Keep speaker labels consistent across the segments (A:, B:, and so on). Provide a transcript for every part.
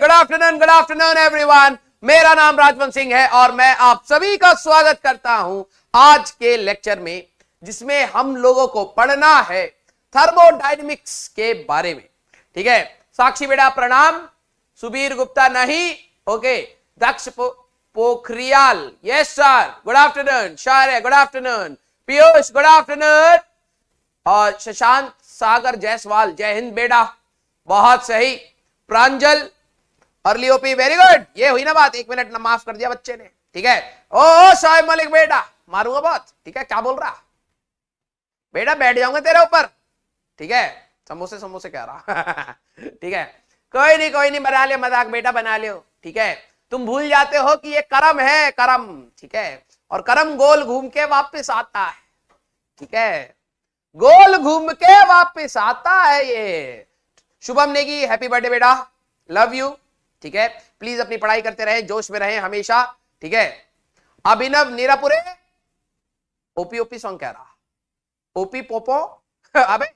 A: Good afternoon everyone. मेरा नाम राजवंश सिंह है और मैं आप सभी का स्वागत करता हूं आज के लेक्चर में, जिसमें हम लोगों को पढ़ना है थर्मोडायनेमिक्स के बारे में। ठीक है, साक्षी बेटा प्रणाम, सुबीर गुप्ता नहीं, okay, Daksh Pokhriyal yes sir, good afternoon, Sharya good afternoon, Piyush good afternoon, और शशांक सागर जायसवाल जय हिंद बेटा, बहुत सही, प्रांजल अर्ली ओपी वेरी गुड। ये हुई ना बात, 1 मिनट ना माफ कर दिया बच्चे ने। ठीक है, ओ शोएब मलिक बेटा मारूंगा बहुत। ठीक है, क्या बोल रहा बेटा, बैठ जाऊंगा तेरे ऊपर। ठीक है, समोसे समोसे कह रहा ठीक है, कोई नहीं बना लियो मजाक बेटा, बना लियो। ठीक है, तुम भूल जाते हो कि ये करम है, करम। ठीक है, और करम गोल घूम के वापस आता है। ठीक है, गोल घूम के वापस आता है ये। शुभम नेगी हैप्पी बर्थडे बेटा, लव यू। ठीक है, प्लीज अपनी पढ़ाई करते रहे, जोश में रहे हमेशा। ठीक है, अभिनव नीरापुरे ओपी ओपी सॉन्ग कह रहा, ओपी पोपो अबे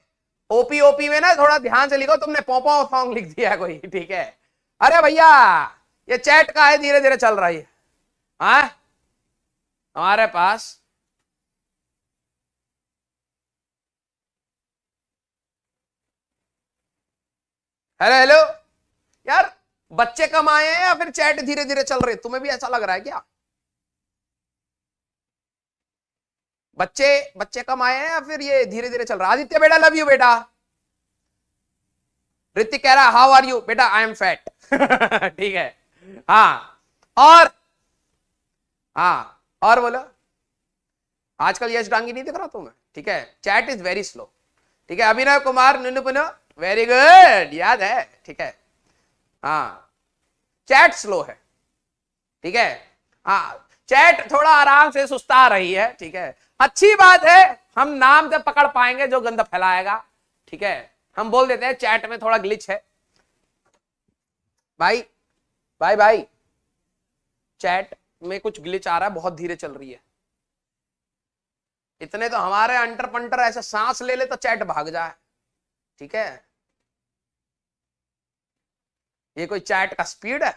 A: ओपी ओपी में ना थोड़ा ध्यान से लिखो, तुमने पोपो सॉन्ग लिख दिया कोई। ठीक है, अरे भैया ये चैट का है, धीरे धीरे चल रही है हाँ हमारे पास। हेलो हेलो यार, बच्चे कम आए हैं या फिर चैट धीरे धीरे चल रही है? तुम्हें भी ऐसा लग रहा है क्या? बच्चे कम आए हैं या फिर ये धीरे धीरे चल रहा है? आदित्य बेटा लव यू बेटा। ऋतिक कह रहा हाउ आर यू बेटा, आई एम फैट ठीक है, हाँ और बोलो, आजकल यश डांगी नहीं दिख रहा तुम्हें? ठीक है, चैट इज वेरी स्लो। ठीक है, अभिनव कुमार नुनुपुनो वेरी गुड, याद है। ठीक है, हाँ चैट स्लो है। ठीक है, हाँ चैट थोड़ा आराम से सुस्ता रही है। ठीक है, अच्छी बात है, हम नाम से पकड़ पाएंगे जो गंदा फैलाएगा। ठीक है, हम बोल देते हैं चैट में थोड़ा ग्लिच है भाई, भाई चैट में कुछ ग्लिच आ रहा है, बहुत धीरे चल रही है। इतने तो हमारे अंटर पंटर ऐसे सांस ले ले तो चैट भाग जाए। ठीक है, ये कोई चैट का स्पीड है?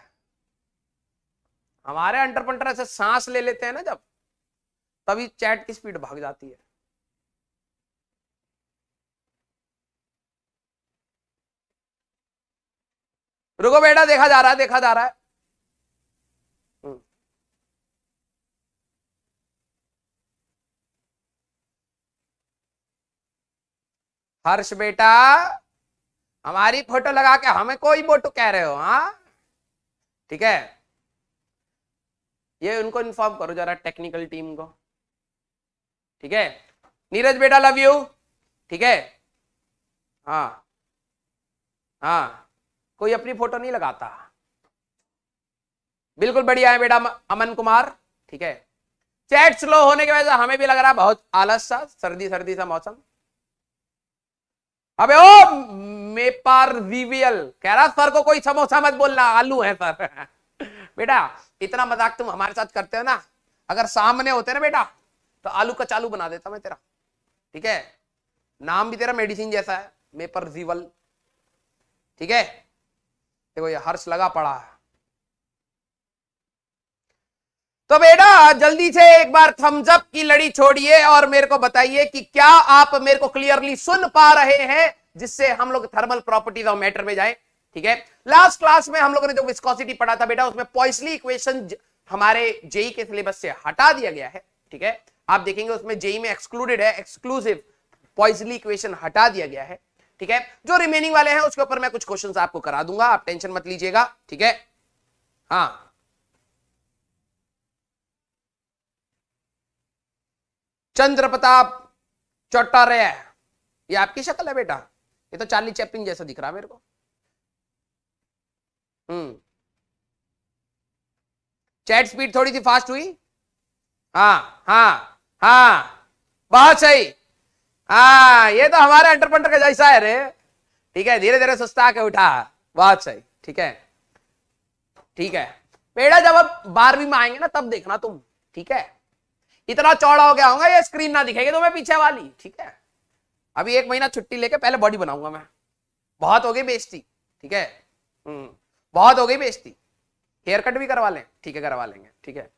A: हमारे अंटर पंटर ऐसे सांस ले लेते हैं ना जब, तभी चैट की स्पीड भाग जाती है। रुको बेटा, देखा जा रहा है। हर्ष बेटा, हमारी फोटो लगा के हमें कोई फोटो कह रहे हो? हाँ ठीक है, ये उनको इन्फॉर्म करो जरा, टेक्निकल टीम को। ठीक है, नीरज बेटा लव यू। ठीक है, हाँ कोई अपनी फोटो नहीं लगाता, बिल्कुल बढ़िया है बेटा अमन कुमार। ठीक है, चैट स्लो होने की वजह से हमें भी लग रहा है बहुत आलस सा, सर्दी सा मौसम। अबे ओ मेपारवीवियल कह रहा सर को कोई समोसा मत बोलना, आलू है सर बेटा इतना मजाक तुम हमारे साथ करते हो ना, अगर सामने होते ना बेटा तो आलू का चालू बना देता मैं तेरा। ठीक है, नाम भी तेरा मेडिसिन जैसा है, मेपरजीवल। ठीक है, देखो ये हर्ष लगा पड़ा है। तो बेटा जल्दी से एक बार थम्स अप की लड़ी छोड़िए और मेरे को बताइए कि क्या आप मेरे को क्लियरली सुन पा रहे हैं, जिससे हम लोग थर्मल प्रॉपर्टीज ऑफ मैटर में जाए। ठीक है, लास्ट क्लास में हम लोगों ने जो विस्कोसिटी पढ़ा था बेटा, उसमें पॉइसली इक्वेशन हमारे जेई के सिलेबस से हटा दिया गया है। ठीक है, आप देखेंगे उसमें जेई में एक्सक्लूडेड है, एक्सक्लूसिव पॉइसली इक्वेशन हटा दिया गया है। ठीक है, जो रिमेनिंग वाले हैं उसके ऊपर मैं कुछ क्वेश्चंस आपको करा दूंगा, आप टेंशन मत लीजिएगा। ठीक है, हाँ चंद्र प्रताप चौटारे, ये आपकी शक्ल है बेटा? ये तो चार्ली चैपलिन जैसा दिख रहा है मेरे को। चैट स्पीड थोड़ी सी फास्ट हुई। हाँ बहुत सही। ये तो हमारे अंटरपंटर का जैसा है रे। ठीक है, धीरे धीरे सुस्ता के उठा, बहुत सही। ठीक है बेटा, जब अब 12वीं में आएंगे ना तब देखना तुम। ठीक है, इतना चौड़ा हो गया होगा ये स्क्रीन ना दिखेगी तुम्हें पीछे वाली। ठीक है, अभी 1 महीना छुट्टी लेके पहले बॉडी बनाऊंगा मैं, बहुत हो गई बेइज्जती। ठीक है, बहुत हो गई बेइज्जती, हेयर कट भी करवा लें, ठीक है करवा लेंगे, ठीक है।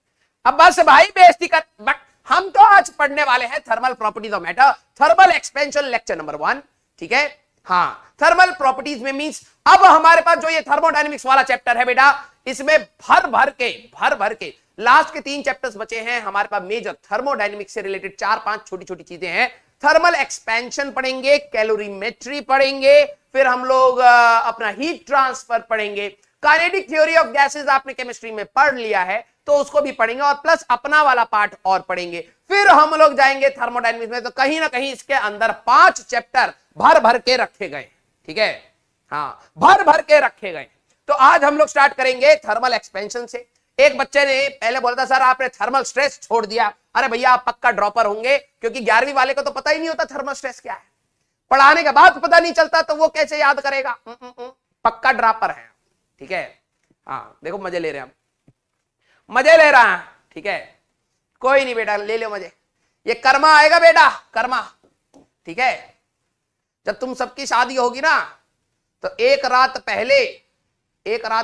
A: अब बस भाई बेइज्जती कर, बट हम तो आज पढ़ने वाले हैं thermal properties of matter, thermal expansion lecture number 1, ठीक है। हाँ, थर्मल प्रॉपर्टीज में मींस अब हमारे पास जो ये थर्मोडायनेमिक्स वाला चैप्टर है बेटा, इसमें भर भर के लास्ट के 3 चैप्टर्स बचे हैं हमारे पास मेजर थर्मोडायनेमिक्स से रिलेटेड 4-5 छोटी छोटी चीजें हैं। थर्मल एक्सपेंशन पढ़ेंगे, कैलोरीमेट्री पढ़ेंगे, फिर हम लोग अपना हीट ट्रांसफर पढ़ेंगे, काइनेटिक थ्योरी ऑफ गैसेस आपने केमिस्ट्री में पढ़ लिया है तो उसको भी पढ़ेंगे, और प्लस अपना वाला पार्ट और पढ़ेंगे। फिर हम लोग जाएंगे थर्मोडायनेमिक्स में, तो कहीं ना कहीं इसके अंदर 5 चैप्टर भर भर के रखे गए, ठीक है। हाँ, भर भर के रखे गए। तो आज हम लोग स्टार्ट करेंगे थर्मल एक्सपेंशन से। एक बच्चे ने पहले बोला था सर आपने थर्मल स्ट्रेस छोड़ दिया। अरे भैया आप पक्का ड्रॉपर होंगे, क्योंकि 11वीं वाले को तो पता ही नहीं होता थर्मल स्ट्रेस क्या है, पढ़ाने के बाद पता नहीं चलता तो वो कैसे याद करेगा। पक्का ड्रॉपर है, ठीक है। हाँ देखो मजे ले रहे हैं हम, मजे ले रहा है, ठीक है। कोई नहीं बेटा, ले लो मजे, ये कर्मा आएगा बेटा, कर्मा, ठीक है। जब तुम सबकी शादी होगी ना तो एक रात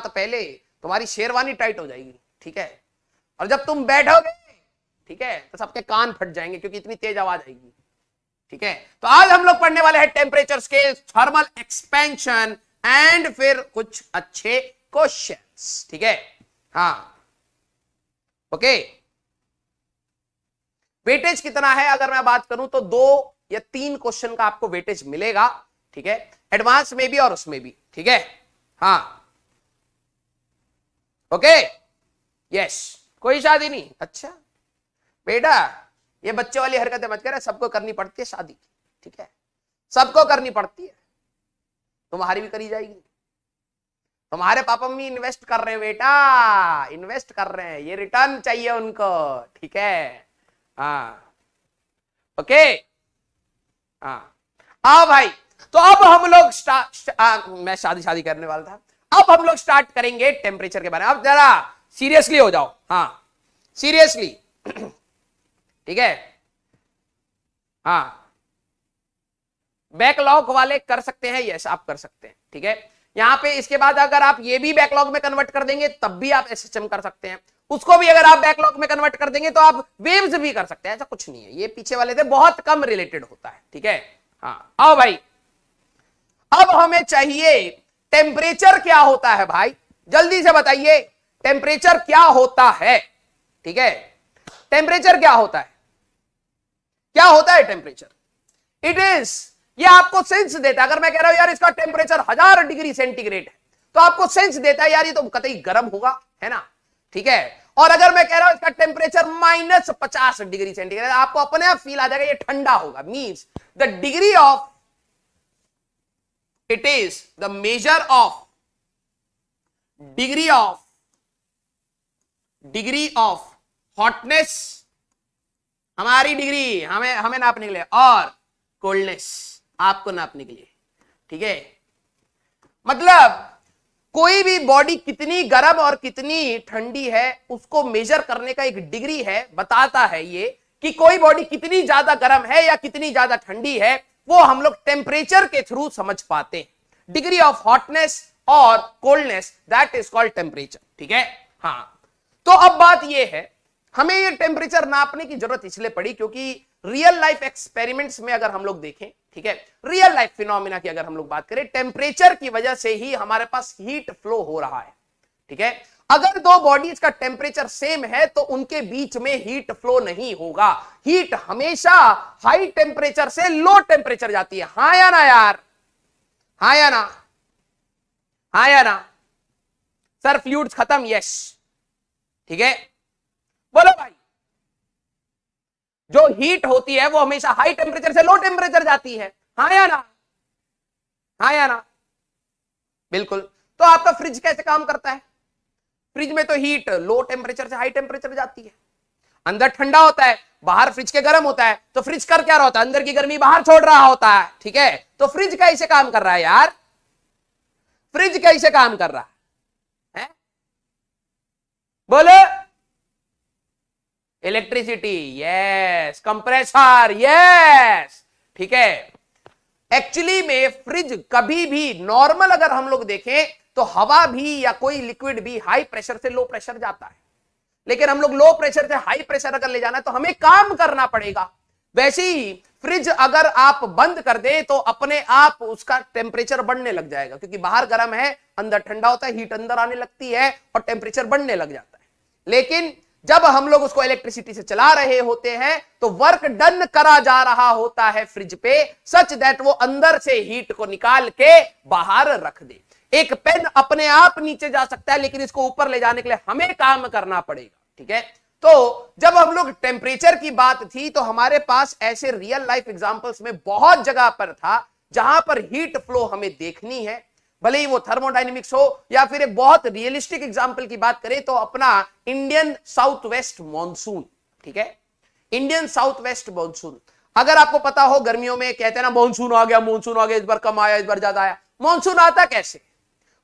A: पहले तुम्हारी शेरवानी टाइट हो जाएगी, ठीक है। और जब तुम बैठोगे, ठीक है, तो सबके कान फट जाएंगे क्योंकि इतनी तेज आवाज आएगी, ठीक है। तो आज हम लोग पढ़ने वाले हैं temperature scale, thermal expansion and फिर कुछ अच्छे क्वेश्चंस, ठीक है। हाँ ओके। वेटेज कितना है अगर मैं बात करूं तो 2 या 3 क्वेश्चन का आपको वेटेज मिलेगा, ठीक है, एडवांस में भी और उसमें भी, ठीक है। हाँ ओके यस, कोई शादी नहीं, अच्छा बेटा ये बच्चे वाली हरकतें मत करे, सबको करनी पड़ती है शादी, ठीक है, सबको करनी पड़ती है, तुम्हारी भी करी जाएगी। तुम्हारे पापा मम्मी इन्वेस्ट कर रहे हैं बेटा, इन्वेस्ट कर रहे हैं, ये रिटर्न चाहिए उनको, ठीक है। हाँ ओके। हाँ आओ भाई, तो अब हम लोग मैं शादी करने वाला था, अब हम लोग स्टार्ट करेंगे टेम्परेचर के बारे में। अब जरा सीरियसली हो जाओ, हाँ सीरियसली, ठीक है। हाँ बैकलॉग वाले कर सकते हैं, यस आप कर सकते हैं, ठीक है। यहां पे इसके बाद अगर आप ये भी बैकलॉग में कन्वर्ट कर देंगे तब भी आप एसएचएम कर सकते हैं, उसको भी अगर आप बैकलॉग में कन्वर्ट कर देंगे तो आप वेव्स भी कर सकते हैं, ऐसा कुछ नहीं है, ये पीछे वाले से बहुत कम रिलेटेड होता है, ठीक है। हाँ आओ भाई, अब हमें चाहिए टेम्परेचर क्या होता है भाई, जल्दी से बताइए टेम्परेचर क्या होता है, ठीक है। टेम्परेचर क्या होता है, क्या होता है टेम्परेचर? इट इज, ये आपको सेंस देता है। अगर मैं कह रहा हूं यार इसका टेम्परेचर 1000 डिग्री सेंटीग्रेड है तो आपको सेंस देता है यार ये तो कतई गर्म होगा, है ना, ठीक है। और अगर मैं कह रहा हूं इसका टेम्परेचर -50 डिग्री सेंटीग्रेड, आपको अपने आप फील आ जाएगा ये ठंडा होगा। Means the degree of, it is the measure of degree of hotness, हमारी डिग्री हमें नापने के लिए, और कोल्डनेस आपको नापने के लिए, ठीक है। मतलब कोई भी बॉडी कितनी गर्म और कितनी ठंडी है उसको मेजर करने का एक डिग्री है, बताता है ये कि कोई बॉडी कितनी ज्यादा गर्म है या कितनी ज्यादा ठंडी है, वो हम लोग टेम्परेचर के थ्रू समझ पाते हैं। डिग्री ऑफ हॉटनेस और coldness, that is called temperature, ठीक है। हाँ तो अब बात यह है, हमें ये टेम्परेचर नापने की जरूरत इसलिए पड़ी क्योंकि रियल लाइफ एक्सपेरिमेंट्स में अगर हम लोग देखें, ठीक है, रियल लाइफ फिनोमिना की अगर हम लोग बात करें, टेम्परेचर की वजह से ही हमारे पास हीट फ्लो हो रहा है, ठीक है। अगर 2 बॉडीज का टेम्परेचर सेम है तो उनके बीच में हीट फ्लो नहीं होगा, हीट हमेशा हाई टेम्परेचर से लो टेम्परेचर जाती है। हाँ या ना यार, हाँ या ना, हाँ या ना सर, फ्लूइड्स खत्म, यस, ठीक है। बोलो भाई, जो हीट होती है वो हमेशा हाई टेम्परेचर से लो टेम्परेचर जाती है, हाँ या ना, हाँ या ना, बिल्कुल। तो आपका फ्रिज कैसे काम करता है? फ्रिज में तो हीट लो टेम्परेचर से हाई टेम्परेचर जाती है, अंदर ठंडा होता है, बाहर फ्रिज के गर्म होता है, तो फ्रिज कर क्या रहा होता है, अंदर की गर्मी बाहर छोड़ रहा होता है, ठीक है। तो फ्रिज कैसे काम कर रहा है यार, फ्रिज कैसे काम कर रहा है? बोले इलेक्ट्रिसिटी, यस, कंप्रेसर, यस, ठीक है। एक्चुअली में फ्रिज कभी भी नॉर्मल अगर हम लोग देखें तो तो हवा भी या कोई लिक्विड भी हाई प्रेशर से लो प्रेशर जाता है, लेकिन हम लोग लो प्रेशर से हाई प्रेशर अगर ले जाना है तो हमें काम करना पड़ेगा। वैसे ही फ्रिज अगर आप बंद कर दे तो अपने आप उसका टेम्परेचर बढ़ने लग जाएगा, क्योंकि बाहर गर्म है अंदर ठंडा होता है, हीट अंदर आने लगती है और टेम्परेचर बढ़ने लग जाता है। लेकिन जब हम लोग उसको इलेक्ट्रिसिटी से चला रहे होते हैं तो वर्क डन करा जा रहा होता है फ्रिज पे, सच दैट वो अंदर से हीट को निकाल के बाहर रख दे। एक पेन अपने आप नीचे जा सकता है, लेकिन इसको ऊपर ले जाने के लिए हमें काम करना पड़ेगा। ठीक है, तो जब हम लोग टेम्परेचर की बात थी तो हमारे पास ऐसे रियल लाइफ एग्जांपल्स में बहुत जगह पर था जहां पर हीट फ्लो हमें देखनी है, भले ही वो थर्मोडायनेमिक्स हो या फिर एक बहुत रियलिस्टिक एग्जांपल की बात करें तो अपना इंडियन साउथ वेस्ट मॉनसून। ठीक है, इंडियन साउथ वेस्ट मॉनसून, अगर आपको पता हो गर्मियों में कहते हैं ना मॉनसून आ गया, मॉनसून आ गया, इस बार कम आया, इस बार ज्यादा आया। मॉनसून आता कैसे?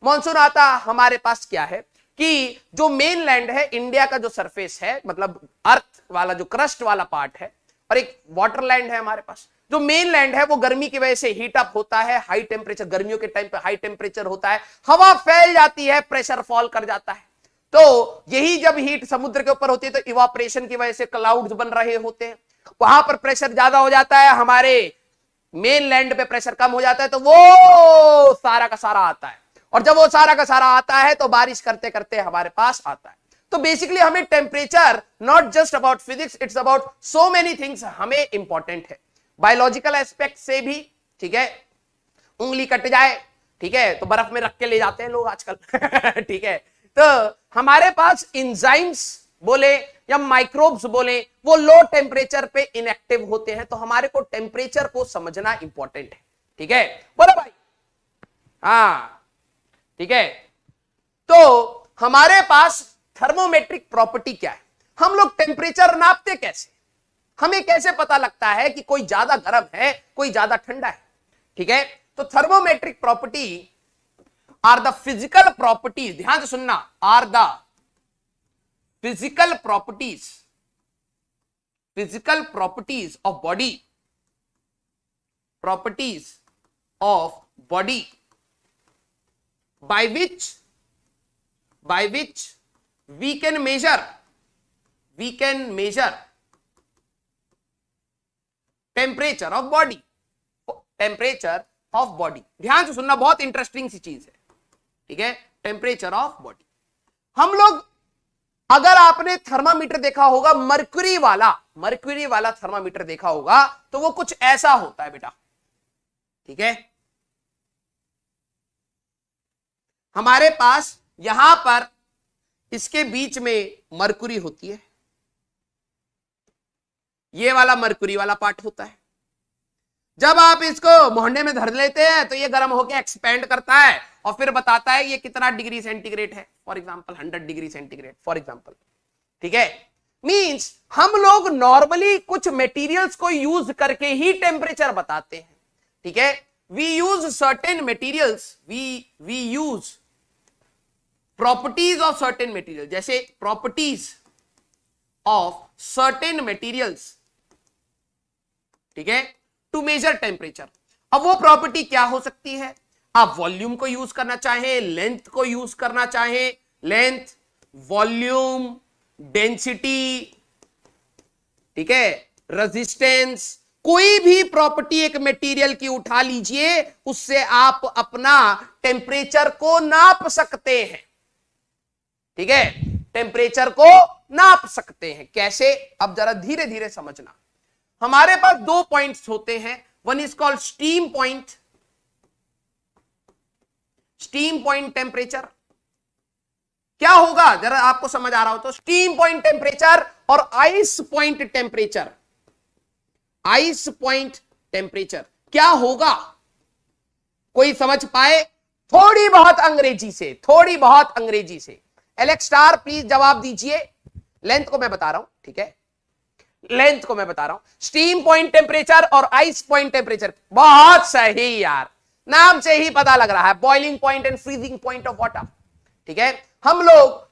A: मॉनसून आता हमारे पास क्या है कि जो मेन लैंड है इंडिया का, जो सरफेस है मतलब अर्थ वाला जो क्रस्ट वाला पार्ट है, और एक वाटर लैंड है हमारे पास। जो मेन लैंड है वो गर्मी की वजह से हीट अप होता है, हाई टेम्परेचर, गर्मियों के टाइम पे हाई टेम्परेचर होता है, हवा फैल जाती है, प्रेशर फॉल कर जाता है। तो यही जब हीट समुद्र के ऊपर होती है तो इवापोरेशन की वजह से क्लाउड्स बन रहे होते हैं, वहां पर प्रेशर ज्यादा हो जाता है, हमारे मेन लैंड पे प्रेशर कम हो जाता है, तो वो सारा का सारा आता है, और जब वो सारा का सारा आता है तो बारिश करते करते हमारे पास आता है। तो बेसिकली हमें temperature not just about physics, it's about so many things हमें इंपॉर्टेंट है, बायोलॉजिकल एस्पेक्ट से भी। ठीक है, उंगली कट जाए, ठीक है, तो बर्फ में रख के ले जाते हैं लोग आजकल ठीक है, तो हमारे पास इंजाइम्स बोले या माइक्रोब्स बोले वो लो टेम्परेचर पे इनएक्टिव होते हैं, तो हमारे को टेम्परेचर को समझना इंपॉर्टेंट है। ठीक है, बोलो भाई। हाँ ठीक है, तो हमारे पास थर्मोमेट्रिक प्रॉपर्टी क्या है? हम लोग टेम्परेचर नापते कैसे? हमें कैसे पता लगता है कि कोई ज्यादा गर्म है, कोई ज्यादा ठंडा है? ठीक है, तो thermometric property are the physical properties, ध्यान से सुनना, are the physical properties of body, properties of body by which we can measure temperature of body, ध्यान से सुनना, बहुत इंटरेस्टिंग सी चीज है। ठीक है, टेम्परेचर ऑफ बॉडी। हम लोग, अगर आपने थर्मामीटर देखा होगा, मर्क्यूरी वाला थर्मामीटर देखा होगा, तो वो कुछ ऐसा होता है बेटा। ठीक है, हमारे पास यहां पर इसके बीच में मरकुरी होती है, ये वाला मरकुरी वाला पार्ट होता है। जब आप इसको मोहंडे में धर लेते हैं तो ये गर्म होकर एक्सपेंड करता है और फिर बताता है ये कितना डिग्री सेंटीग्रेड है, for example 100 degree centigrade for example. ठीक है, मींस हम लोग नॉर्मली कुछ मटेरियल्स को यूज करके ही टेम्परेचर बताते हैं। ठीक है, we use certain materials, we use properties of certain material, जैसे प्रॉपर्टीज ऑफ सर्टेन मटेरियल्स, ठीक है, टू मेजर टेम्परेचर। अब वो प्रॉपर्टी क्या हो सकती है? आप वॉल्यूम को यूज करना चाहें, लेंथ को यूज करना चाहें, लेंथ, वॉल्यूम, डेंसिटी, ठीक है, रेजिस्टेंस, कोई भी प्रॉपर्टी एक मटेरियल की उठा लीजिए, उससे आप अपना टेम्परेचर को नाप सकते हैं। ठीक है, टेम्परेचर को नाप सकते हैं। कैसे? अब जरा धीरे धीरे समझना। हमारे पास दो पॉइंट्स होते हैं, one is called steam point, steam point temperature. क्या होगा जरा आपको समझ आ रहा हो तो, स्टीम पॉइंट टेम्परेचर और ice point temperature. Ice point temperature क्या होगा? कोई समझ पाए? थोड़ी बहुत अंग्रेजी से, एलेक्स स्टार प्लीज जवाब दीजिए। लेंथ को मैं बता रहा हूं, ठीक है, लेंथ को मैं बता रहा हूं। स्टीम पॉइंट टेम्परेचर और आइस पॉइंट टेम्परेचर, बहुत सही यार, नाम से ही पता लग रहा है, boiling point and freezing point of water. ठीक है, हम लोग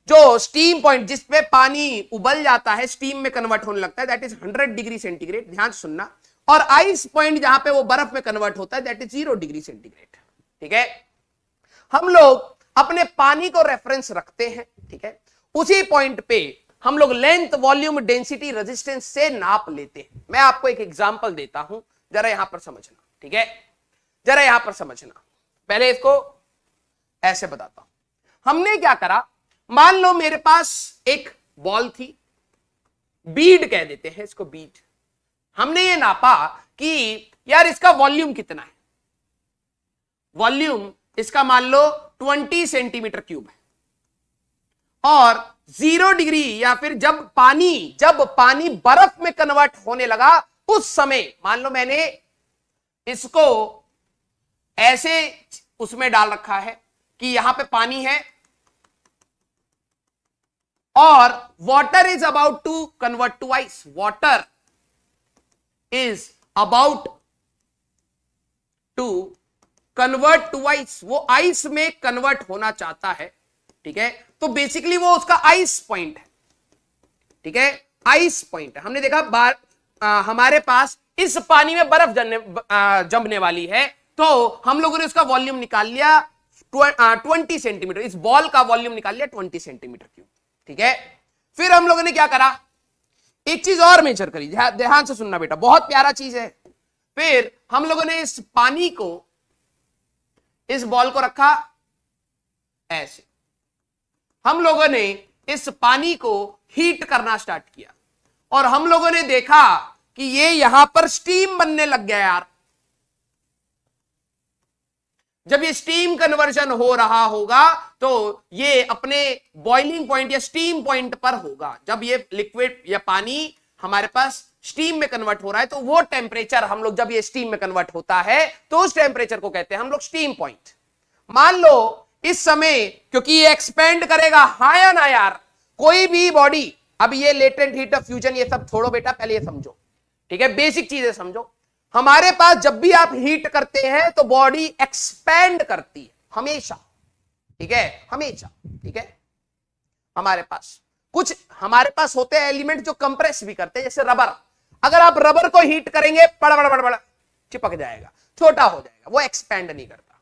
A: जो स्टीम पॉइंट जिसपे पानी उबल जाता है, स्टीम में कन्वर्ट होने लगता है, दैट इज 100 डिग्री सेंटीग्रेड, ध्यान सुनना, और आइस पॉइंट जहां पे वो बर्फ में कन्वर्ट होता है, दैट इज 0 डिग्री सेंटीग्रेड। ठीक है, हम लोग अपने पानी को रेफरेंस रखते हैं, ठीक है, उसी पॉइंट पे हम लोग लेंथ, वॉल्यूम, डेंसिटी, रेजिस्टेंस से नाप लेते हैं। मैं आपको एक एग्जांपल देता हूं, जरा यहां पर समझना, ठीक है, जरा यहां पर समझना। पहले इसको ऐसे बताता हूं। हमने क्या करा, मान लो मेरे पास एक बॉल थी, बीड कह देते हैं इसको, बीड। हमने ये नापा कि यार इसका वॉल्यूम कितना है, वॉल्यूम इसका मान लो 20 सेंटीमीटर क्यूब है, और 0 डिग्री या फिर जब पानी बर्फ में कन्वर्ट होने लगा उस समय मान लो मैंने इसको ऐसे उसमें डाल रखा है कि यहां पे पानी है और water is about to convert to ice, water is about to convert to ice, वो आइस में कन्वर्ट होना चाहता है, ठीक है। तो बेसिकली वो उसका आइस पॉइंट है, ठीक है, आइस पॉइंट है। हमने देखा हमारे पास इस पानी में बर्फ जमने वाली है, तो हम लोगों ने उसका वॉल्यूम निकाल लिया 20 सेंटीमीटर, इस बॉल का वॉल्यूम निकाल लिया 20 सेंटीमीटर क्यूब, ठीक है। फिर हम लोगों ने क्या करा, एक चीज और मेजर करी, ध्यान से सुनना बेटा, बहुत प्यारा चीज है। फिर हम लोगों ने इस पानी को, इस बॉल को रखा ऐसे, हम लोगों ने इस पानी को हीट करना स्टार्ट किया और हम लोगों ने देखा कि ये यहां पर स्टीम बनने लग गया यार। जब ये स्टीम कन्वर्जन हो रहा होगा तो ये अपने बॉइलिंग पॉइंट या स्टीम पॉइंट पर होगा। जब ये लिक्विड या पानी हमारे पास स्टीम में कन्वर्ट हो रहा है तो वो टेम्परेचर हम लोग, जब ये स्टीम में कन्वर्ट होता है तो उस टेम्परेचर को कहते हैं हम लोग स्टीम पॉइंट। मान लो इस समय क्योंकि ये एक्सपेंड करेगा, हाँ या ना यार, कोई भी बॉडी, अब ये लेटेंट हीट ऑफ फ्यूजन ये सब छोड़ो बेटा, पहले ये समझो, ठीक है, बेसिक चीजें समझो। हमारे पास जब भी आप हीट करते हैं तो बॉडी एक्सपेंड करती है हमेशा, ठीक है, हमेशा, ठीक है। हमारे पास होते हैं एलिमेंट जो कंप्रेस भी करते हैं, जैसे रबर। अगर आप रबर को हीट करेंगे बड़ा चिपक जाएगा, छोटा हो जाएगा, वो एक्सपेंड नहीं करता,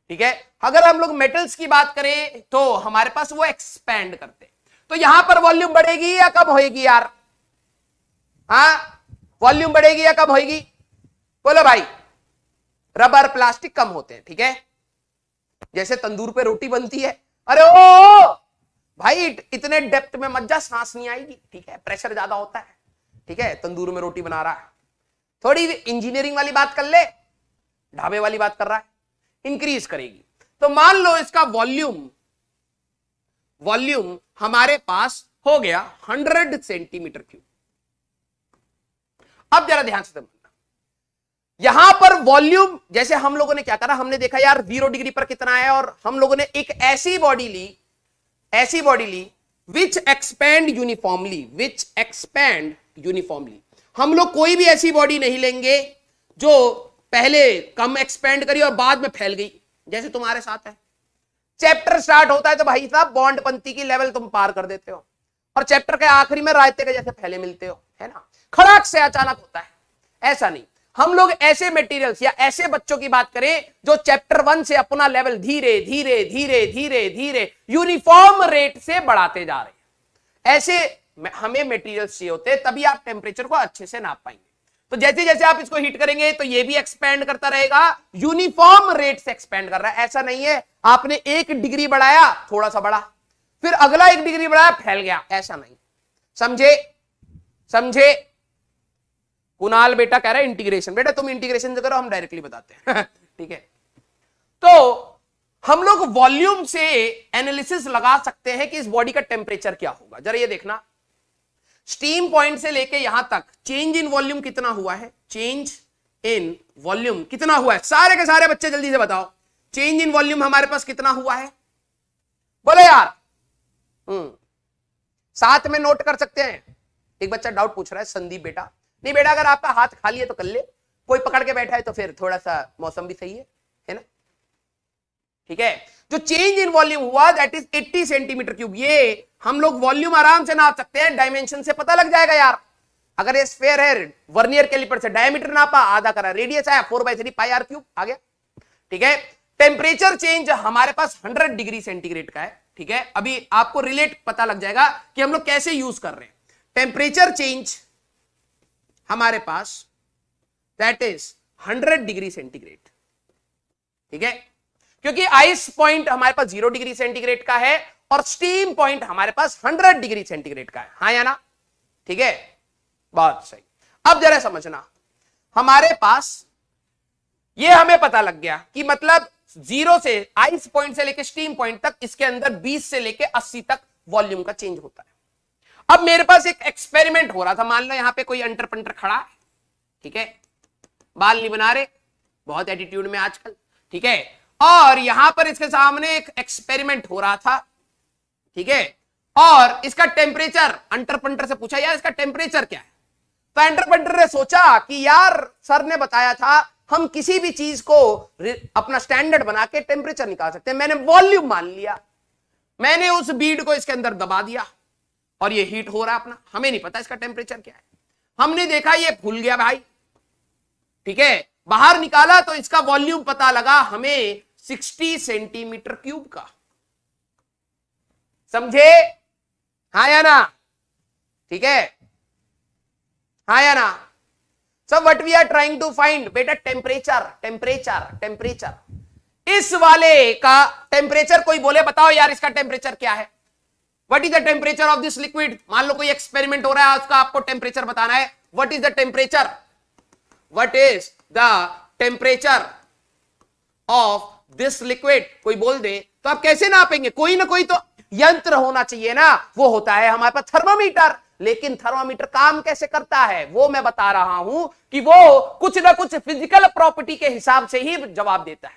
A: ठीक है। अगर हम लोग मेटल्स की बात करें तो हमारे पास वो एक्सपेंड करते हैं। तो यहां पर वॉल्यूम बढ़ेगी या कम होएगी यार, हाँ, वॉल्यूम बढ़ेगी या कम होएगी, बोलो भाई। रबर, प्लास्टिक कम होते हैं, ठीक है। जैसे तंदूर पे रोटी बनती है, अरे ओ भाई इतने डेप्थ में मत जा, सांस नहीं आएगी, ठीक है, प्रेशर ज्यादा होता है, ठीक है। तंदूर में रोटी बना रहा है, थोड़ी इंजीनियरिंग वाली बात कर ले, ढाबे वाली बात कर रहा है, इंक्रीज करेगी। तो मान लो इसका वॉल्यूम हमारे पास हो गया 100 सेंटीमीटर क्यूब। अब जरा ध्यान से समझना, यहां पर वॉल्यूम, जैसे हम लोगों ने क्या करा, हमने देखा यार 0 डिग्री पर कितना है, और हम लोगों ने एक ऐसी बॉडी ली विच एक्सपैंड यूनिफॉर्मली। हम लोग कोई भी ऐसी बॉडी नहीं लेंगे जो पहले कम एक्सपेंड करी और बाद में फैल गई, जैसे तुम्हारे साथ है। चैप्टर स्टार्ट होता है तो भाई साहब बॉन्ड पंक्ति की लेवल तुम पार कर देते हो, और चैप्टर के आखिरी में रायते के जैसे फैले मिलते हो, है ना, खड़ाक से अचानक होता है। ऐसा नहीं, हम लोग ऐसे मटेरियल्स या ऐसे बच्चों की बात करें जो चैप्टर 1 से अपना लेवल धीरे धीरे यूनिफॉर्म रेट से बढ़ाते जा रहे हैं। ऐसे हमें मटेरियल्स चाहिए होते हैं, तभी आप टेम्परेचर को अच्छे से नाप पाएंगे। तो जैसे जैसे आप इसको हीट करेंगे तो ये भी एक्सपेंड करता रहेगा, यूनिफॉर्म रेट से एक्सपेंड कर रहा है। ऐसा नहीं है आपने 1 डिग्री बढ़ाया, थोड़ा सा बढ़ा, फिर अगला 1 डिग्री बढ़ाया, फैल गया, ऐसा नहीं। समझे? कुणाल बेटा कह रहा है इंटीग्रेशन, बेटा तुम इंटीग्रेशन से करो, हम डायरेक्टली बताते हैं ठीक है। तो हम लोग वॉल्यूम से एनालिसिस लगा सकते हैं कि इस बॉडी का टेम्परेचर क्या होगा। जरा ये देखना, स्टीम पॉइंट से लेके यहां तक चेंज इन वॉल्यूम कितना हुआ है, चेंज इन वॉल्यूम कितना हुआ है, सारे के सारे बच्चे जल्दी से बताओ, चेंज इन वॉल्यूम हमारे पास कितना हुआ है, बोलो यार। साथ में नोट कर सकते हैं। एक बच्चा डाउट पूछ रहा है, संदीप बेटा, नहीं बेटा अगर आपका हाथ खाली है तो कर ले, कोई पकड़ के बैठा है तो फिर थोड़ा सा मौसम भी सही है ना, ठीक है। जो चेंज इन वॉल्यूम हुआ दैट इज 80 सेंटीमीटर क्यूब। ये हम लोग वॉल्यूम आराम से नाप सकते हैं, डायमेंशन से पता लग जाएगा यार। अगर ये स्फीयर है, वर्नियर कैलिपर से डायमीटर नापा, आधा करा, रेडियस आया 4/3 पाई r क्यूब आ गया, ठीक है। टेम्परेचर चेंज हमारे पास 100 डिग्री सेंटीग्रेड का है, ठीक है। अभी आपको रिलेट पता लग जाएगा कि हम लोग कैसे यूज कर रहे हैं। टेम्परेचर चेंज हमारे पास दैट इज 100 डिग्री सेंटीग्रेड, ठीक है, क्योंकि आइस पॉइंट हमारे पास 0 डिग्री सेंटीग्रेड का है और स्टीम पॉइंट हमारे पास 100 डिग्री सेंटीग्रेड का है, हाँ या ना, ठीक है, बहुत सही। अब जरा समझना, हमारे पास ये हमें पता लग गया कि मतलब 0 से आइस पॉइंट से लेके स्टीम पॉइंट तक इसके अंदर 20 से लेके 80 तक वॉल्यूम का चेंज होता है। अब मेरे पास एक एक्सपेरिमेंट हो रहा था, मान लो यहां पे कोई अंटर पंटर खड़ा है, ठीक है, बाल नहीं बना रहे, बहुत एटीट्यूड में आजकल, ठीक है, और यहां पर इसके सामने एक एक्सपेरिमेंट हो रहा था, ठीक है, और इसका टेम्परेचर अंटर पंटर से पूछा यार इसका टेम्परेचर क्या है, तो अंटर पंटर ने सोचा कि यार सर ने बताया था हम किसी भी चीज को अपना स्टैंडर्ड बना के टेम्परेचर निकाल सकते हैं, मैंने वॉल्यूम मान लिया, मैंने उस बीड को इसके अंदर दबा दिया और ये हीट हो रहा है अपना, हमें नहीं पता इसका टेम्परेचर क्या है, हमने देखा ये फूल गया भाई, ठीक है, बाहर निकाला तो इसका वॉल्यूम पता लगा हमें 60 सेंटीमीटर क्यूब का, समझे, हाँ या ना, ठीक है, हाँ या ना। So what we are trying to find, बेटा टेम्परेचर, टेम्परेचर, टेम्परेचर, इस वाले का टेम्परेचर कोई बोले बताओ यार इसका टेम्परेचर क्या है, what is the temperature of this liquid, मान लो कोई एक्सपेरिमेंट हो रहा है उसका आपको टेम्परेचर बताना है, what is the temperature, what is the temperature of this liquid, कोई बोल दे तो आप कैसे नापेंगे, कोई ना कोई तो यंत्र होना चाहिए ना, वो होता है हमारे पास थर्मामीटर, लेकिन थर्मामीटर काम कैसे करता है वो मैं बता रहा हूं कि वो कुछ ना कुछ फिजिकल प्रॉपर्टी के हिसाब से ही जवाब देता है।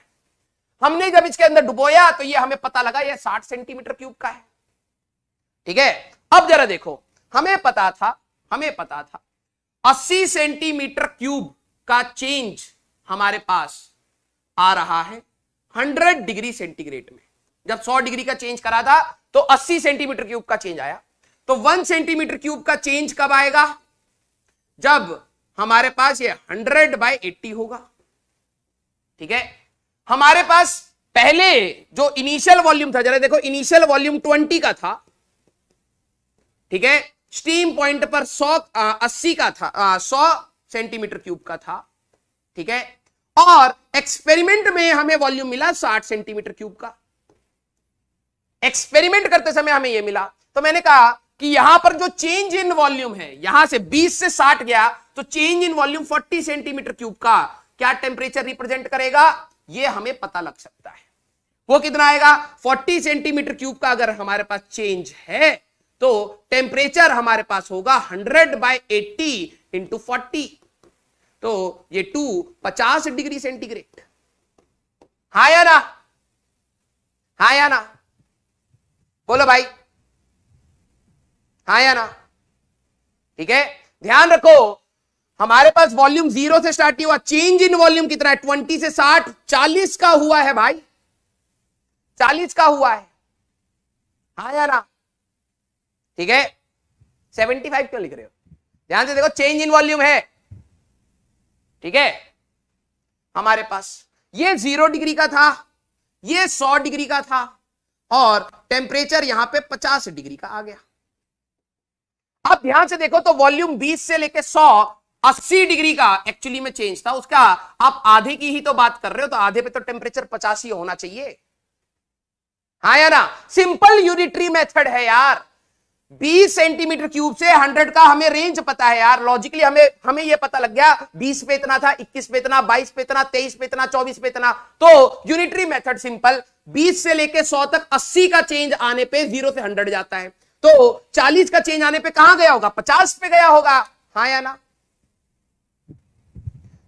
A: हमने जब इसके अंदर डुबोया तो ये हमें पता लगा ये 60 सेंटीमीटर क्यूब का है, ठीक है। अब जरा देखो, हमें पता था 80 सेंटीमीटर क्यूब का चेंज हमारे पास आ रहा है 100 डिग्री सेंटीग्रेड में, जब 100 डिग्री का चेंज करा था तो 80 सेंटीमीटर क्यूब का चेंज आया, तो 1 सेंटीमीटर क्यूब का चेंज कब आएगा, जब हमारे पास ये 100/80 होगा, ठीक है। हमारे पास पहले जो इनिशियल वॉल्यूम था, जरा देखो इनिशियल वॉल्यूम 20 का था, ठीक है, स्टीम पॉइंट पर 80 का था, 100 सेंटीमीटर क्यूब का था, ठीक है, और एक्सपेरिमेंट में हमें वॉल्यूम मिला 60 सेंटीमीटर क्यूब का, एक्सपेरिमेंट करते समय हमें यह मिला, तो मैंने कहा कि यहां पर जो चेंज इन वॉल्यूम है, यहां से 20 से 60 गया तो change in volume 40 centimetre cube का क्या टेम्परेचर रिप्रेजेंट करेगा, यह हमें पता लग सकता है, वो कितना आएगा 40 सेंटीमीटर क्यूब का अगर हमारे पास चेंज है तो टेम्परेचर हमारे पास होगा 100/80 इंटू 40, तो ये 50 डिग्री सेंटीग्रेड, हाँ या ना, हाँ या ना, बोलो भाई, हाँ या ना, ठीक है। ध्यान रखो हमारे पास वॉल्यूम 0 से स्टार्ट हुआ, चेंज इन वॉल्यूम कितना है 20 से 60, 40 का हुआ है भाई, 40 का हुआ है, हाँ या ना, ठीक है। 75 क्यों लिख रहे हो, ध्यान से देखो चेंज इन वॉल्यूम है, ठीक है, हमारे पास ये 0 डिग्री का था, ये 100 डिग्री का था, और टेम्परेचर यहां पे 50 डिग्री का आ गया। अब ध्यान से देखो तो वॉल्यूम 20 से लेके 100 80 डिग्री का एक्चुअली में चेंज था, उसका आप आधे की ही तो बात कर रहे हो, तो आधे पे तो टेम्परेचर 50 ही होना चाहिए, हाँ या ना, सिंपल यूनिटरी मेथड है यार, 20 सेंटीमीटर क्यूब से 100 का हमें रेंज पता है यार, लॉजिकली हमें यह पता लग गया 20 पे इतना था, 21 पे इतना, 22 पे इतना, 23 पे इतना, 24 पे इतना, तो यूनिटरी मेथड सिंपल, 20 से लेके 100 तक 80 का चेंज आने पे 0 से 100 जाता है, तो 40 का चेंज आने पे कहां गया होगा, 50 पे गया होगा, हाँ या ना।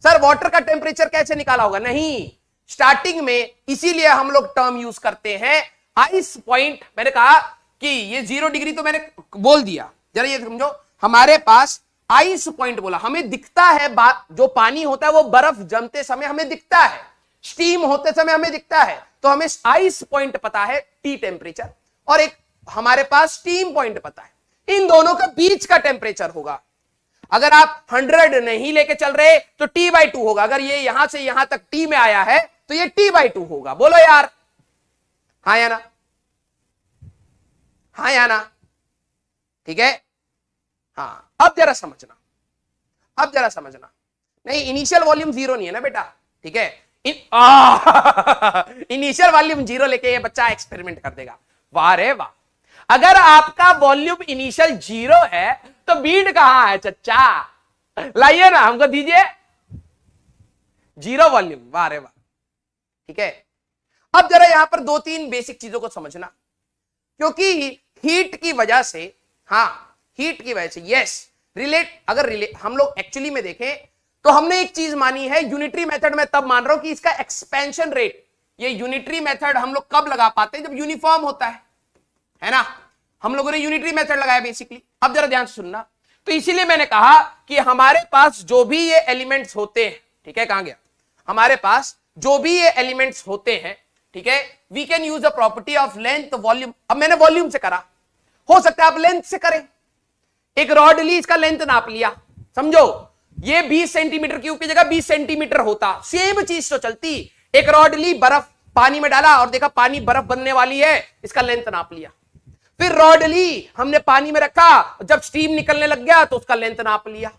A: सर वाटर का टेम्परेचर कैसे निकाला होगा, नहीं, स्टार्टिंग में इसीलिए हम लोग टर्म यूज करते हैं आइस पॉइंट, मैंने कहा कि ये 0 डिग्री तो मैंने बोल दिया, जरा ये समझो, हमारे पास आइस पॉइंट बोला, हमें दिखता है जो पानी होता है वो बर्फ जमते समय हमें दिखता है, स्टीम होते समय हमें दिखता है, तो हमें आइस पॉइंट पता है टी टेम्परेचर, और एक हमारे पास स्टीम पॉइंट पता है, इन दोनों का बीच का टेम्परेचर होगा, अगर आप 100 नहीं लेके चल रहे तो T/2 होगा, अगर ये यहां से यहां तक T में आया है तो ये T/2 होगा। बोलो यार, हाँ या ना, हाँ या ना, ठीक है। हाँ, अब जरा समझना, अब जरा समझना। नहीं, इनिशियल वॉल्यूम 0 नहीं है ना बेटा, ठीक है। इनिशियल वॉल्यूम 0 लेके ये बच्चा एक्सपेरिमेंट कर देगा। वाह रे वाह, अगर आपका वॉल्यूम इनिशियल 0 है तो बीट कहां है चच्चा? लाइए ना, हमको दीजिए 0 वॉल्यूम। वाह रे वाह, ठीक है। अब जरा यहां पर 2-3 बेसिक चीजों को समझना, क्योंकि हीट की वजह से, हाँ हीट की वजह से, यस हम लोग एक्चुअली में देखें तो हमने एक चीज मानी है यूनिटरी मेथड में, तब मान रहा हूं कि इसका एक्सपेंशन रेट, ये यूनिटरी मेथड हम लोग कब लगा पाते हैं? जब यूनिफॉर्म होता है ना। हम लोगों ने यूनिटरी मेथड लगाया बेसिकली। अब जरा ध्यान से सुनना, तो इसीलिए मैंने कहा कि हमारे पास जो भी ये एलिमेंट्स होते हैं, ठीक है, कहां गया, हमारे पास जो भी ये एलिमेंट्स होते हैं, ठीक है, we can use the property of length volume. अब मैंने वॉल्यूम से करा, हो सकता है आप लेंथ से करें। एक रॉड ली, इसका लेंथ नाप लिया, समझो ये 20 सेंटीमीटर क्यूब की जगह 20 सेंटीमीटर होता, सेम चीज तो चलती। एक रॉड ली, बर्फ पानी में डाला और देखा पानी बर्फ बनने वाली है, इसका लेंथ नाप लिया। फिर रॉड ली, हमने पानी में रखा, जब स्टीम निकलने लग गया तो उसका लेंथ नाप लिया।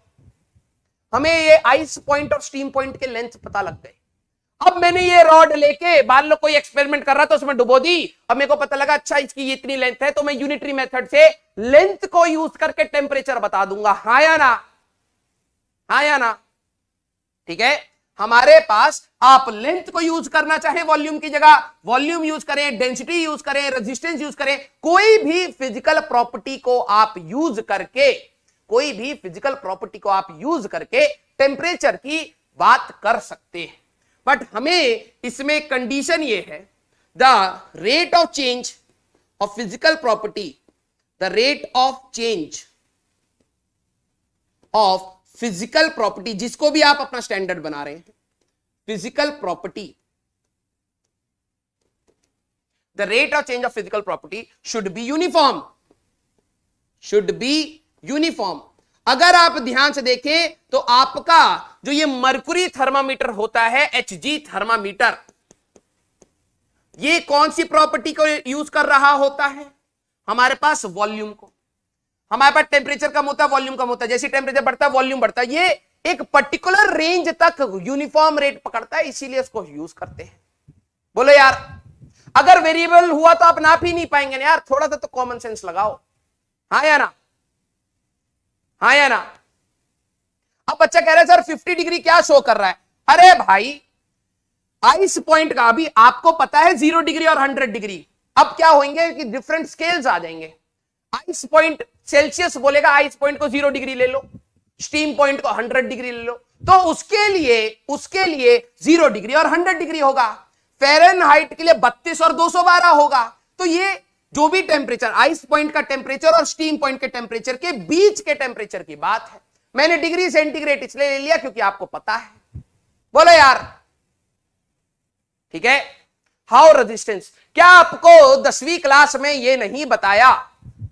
A: हमें ये आइस पॉइंट और स्टीम पॉइंट के लेंथ पता लग गए। अब मैंने ये रॉड लेके, मान लो कोई एक्सपेरिमेंट कर रहा था, उसमें डुबो दी, अब मेरे को पता लगा अच्छा इसकी इतनी लेंथ है, तो मैं यूनिटरी मेथड से लेंथ को यूज करके टेम्परेचर बता दूंगा। हाँ या ना, हाँ या ना, ठीक है। हमारे पास आप लेंथ को यूज करना चाहे वॉल्यूम की जगह, वॉल्यूम यूज करें, डेंसिटी यूज करें, रेजिस्टेंस यूज करें, कोई भी फिजिकल प्रॉपर्टी को आप यूज करके, कोई भी फिजिकल प्रॉपर्टी को आप यूज करके टेम्परेचर की बात कर सकते हैं। बट हमें इसमें कंडीशन ये है, the rate of change of physical property, the rate of change of physical property, जिसको भी आप अपना स्टैंडर्ड बना रहे हैं, physical property, the rate of change of physical property should be uniform, should be uniform. अगर आप ध्यान से देखें तो आपका जो ये मरकुरी थर्मामीटर होता है, HG थर्मामीटर, ये कौन सी प्रॉपर्टी को यूज कर रहा होता है? हमारे पास वॉल्यूम को। हमारे पास टेम्परेचर कम होता है, वॉल्यूम कम होता है, जैसे टेम्परेचर बढ़ता है वॉल्यूम बढ़ता है, ये एक पर्टिकुलर रेंज तक यूनिफॉर्म रेट पकड़ता है, इसीलिए इसको यूज करते हैं। बोलो यार, अगर वेरिएबल हुआ तो आप नाप ही नहीं पाएंगे ना यार, थोड़ा सा तो कॉमन सेंस लगाओ। हाँ या ना, हाँ या ना। अब बच्चा कह रहा है सर 50 डिग्री क्या शो कर रहा है? अरे भाई, आइस पॉइंट का अभी आपको पता है 0 डिग्री और 100 डिग्री। अब क्या होंगे कि डिफरेंट स्केल्स आ जाएंगे। आइस पॉइंट सेल्सियस बोलेगा, आइस पॉइंट को 0 डिग्री ले लो, स्टीम पॉइंट को 100 डिग्री ले लो, तो उसके लिए 0 डिग्री और 100 डिग्री होगा। फ़ारेनहाइट के लिए 32 और 212 होगा। तो ये जो भी टेम्परेचर, आइस पॉइंट का टेम्परेचर और स्टीम पॉइंट के टेम्परेचर के बीच के टेम्परेचर की बात है। मैंने डिग्री सेंटीग्रेड इसलिए ले लिया क्योंकि आपको पता है। बोलो यार, ठीक है। हाउ रेजिस्टेंस, क्या आपको 10वीं क्लास में यह नहीं बताया,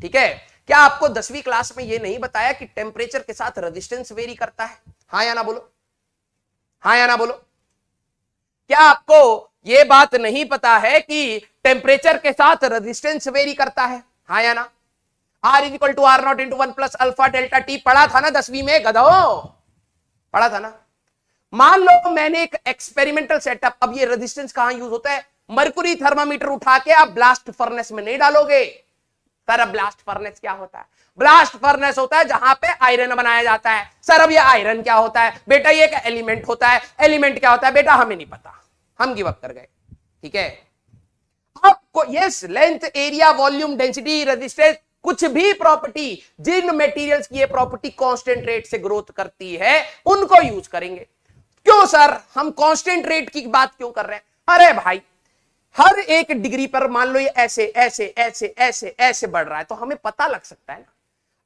A: ठीक है, क्या आपको 10वीं क्लास में यह नहीं बताया कि टेम्परेचर के साथ रेजिस्टेंस वेरी करता है? हाँ या ना बोलो, हाँ या ना बोलो। क्या आपको यह बात नहीं पता है कि टेम्परेचर के साथ रेजिस्टेंस वेरी करता है? हाँ या ना। R = R0 × 1 + alpha delta T पढ़ा था ना 10वीं में, गधो पढ़ा था ना। मान लो मैंने एक एक्सपेरिमेंटल सेटअप, अब ये रेजिस्टेंस कहां यूज होता है? मरकुरी थर्मामीटर उठा के आप ब्लास्ट फर्नेस में नहीं डालोगे। सर अब ब्लास्ट फर्नेस क्या होता है? ब्लास्ट फर्नेस होता है जहां पे आयरन बनाया जाता है। सर अब ये आयरन क्या होता है? बेटा ये एक एलिमेंट होता है। एलिमेंट क्या होता है? बेटा हमें नहीं पता, हम गिव अप कर गए, ठीक है। आपको yes, length, area, volume, density, resistance, कुछ भी प्रॉपर्टी, जिन मटेरियल्स की ये प्रॉपर्टी कांस्टेंट रेट से ग्रोथ करती है, उनको यूज करेंगे। क्यों सर हम कांस्टेंट रेट की बात क्यों कर रहे हैं? अरे भाई, हर एक डिग्री पर मान लो ये ऐसे ऐसे ऐसे ऐसे ऐसे बढ़ रहा है, तो हमें पता लग सकता है ना।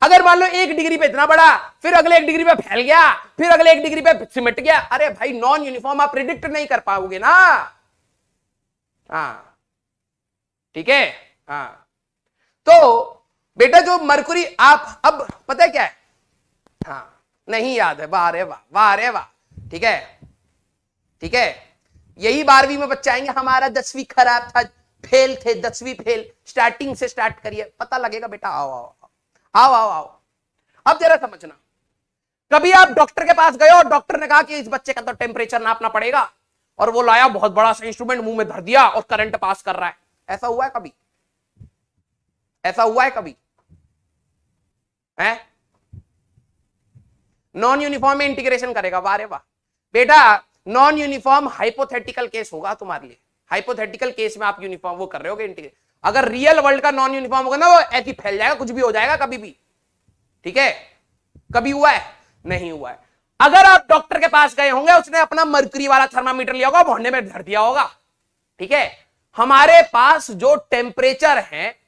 A: अगर मान लो 1 डिग्री पे इतना बढ़ा, फिर अगले 1 डिग्री पे फैल गया, फिर अगले 1 डिग्री पे सिमट गया, अरे भाई नॉन यूनिफॉर्म आप प्रिडिक्ट नहीं कर पाओगे ना। हाँ, ठीक है। हाँ, तो बेटा जो मरकुरी, आप अब पता है क्या है? हाँ, नहीं याद है, वाह रे वाह, वाह रे वाह, ठीक है, ठीक है। यही 12वीं में बच्चे आएंगे, हमारा 10वीं खराब था, फेल थे, 10वीं फेल। स्टार्टिंग से स्टार्ट करिए, पता लगेगा बेटा। आओ आओ आओ आओ आओ। अब जरा समझना, कभी आप डॉक्टर के पास गए और डॉक्टर ने कहा कि इस बच्चे का तो टेम्परेचर नापना पड़ेगा, और वो लाया बहुत बड़ा सा इंस्ट्रूमेंट, मुंह में धर दिया और करंट पास कर रहा है। ऐसा हुआ है कभी? ऐसा हुआ है कभी? है? नॉन यूनिफॉर्म में इंटीग्रेशन करेगा, वाह रे वाह बेटा। नॉन यूनिफॉर्म हाइपोथेटिकल केस होगा तुम्हारे लिए। हाइपोथेटिकल केस में आप यूनिफॉर्म वो कर रहे होगे इंटीग्रेशन। अगर रियल वर्ल्ड का नॉन यूनिफॉर्म होगा ना, वो ऐसे फैल जाएगा, कुछ भी हो जाएगा कभी भी। ठीक है? कभी हुआ है? नहीं हुआ है। अगर आप डॉक्टर के पास गए होंगे, उसने अपना मर्क्यूरी वाला थर्मामीटर लिया होगा, मोहल्ले में धर दिया होगा। ठीक है? हमारे पास जो टेम्परेचर है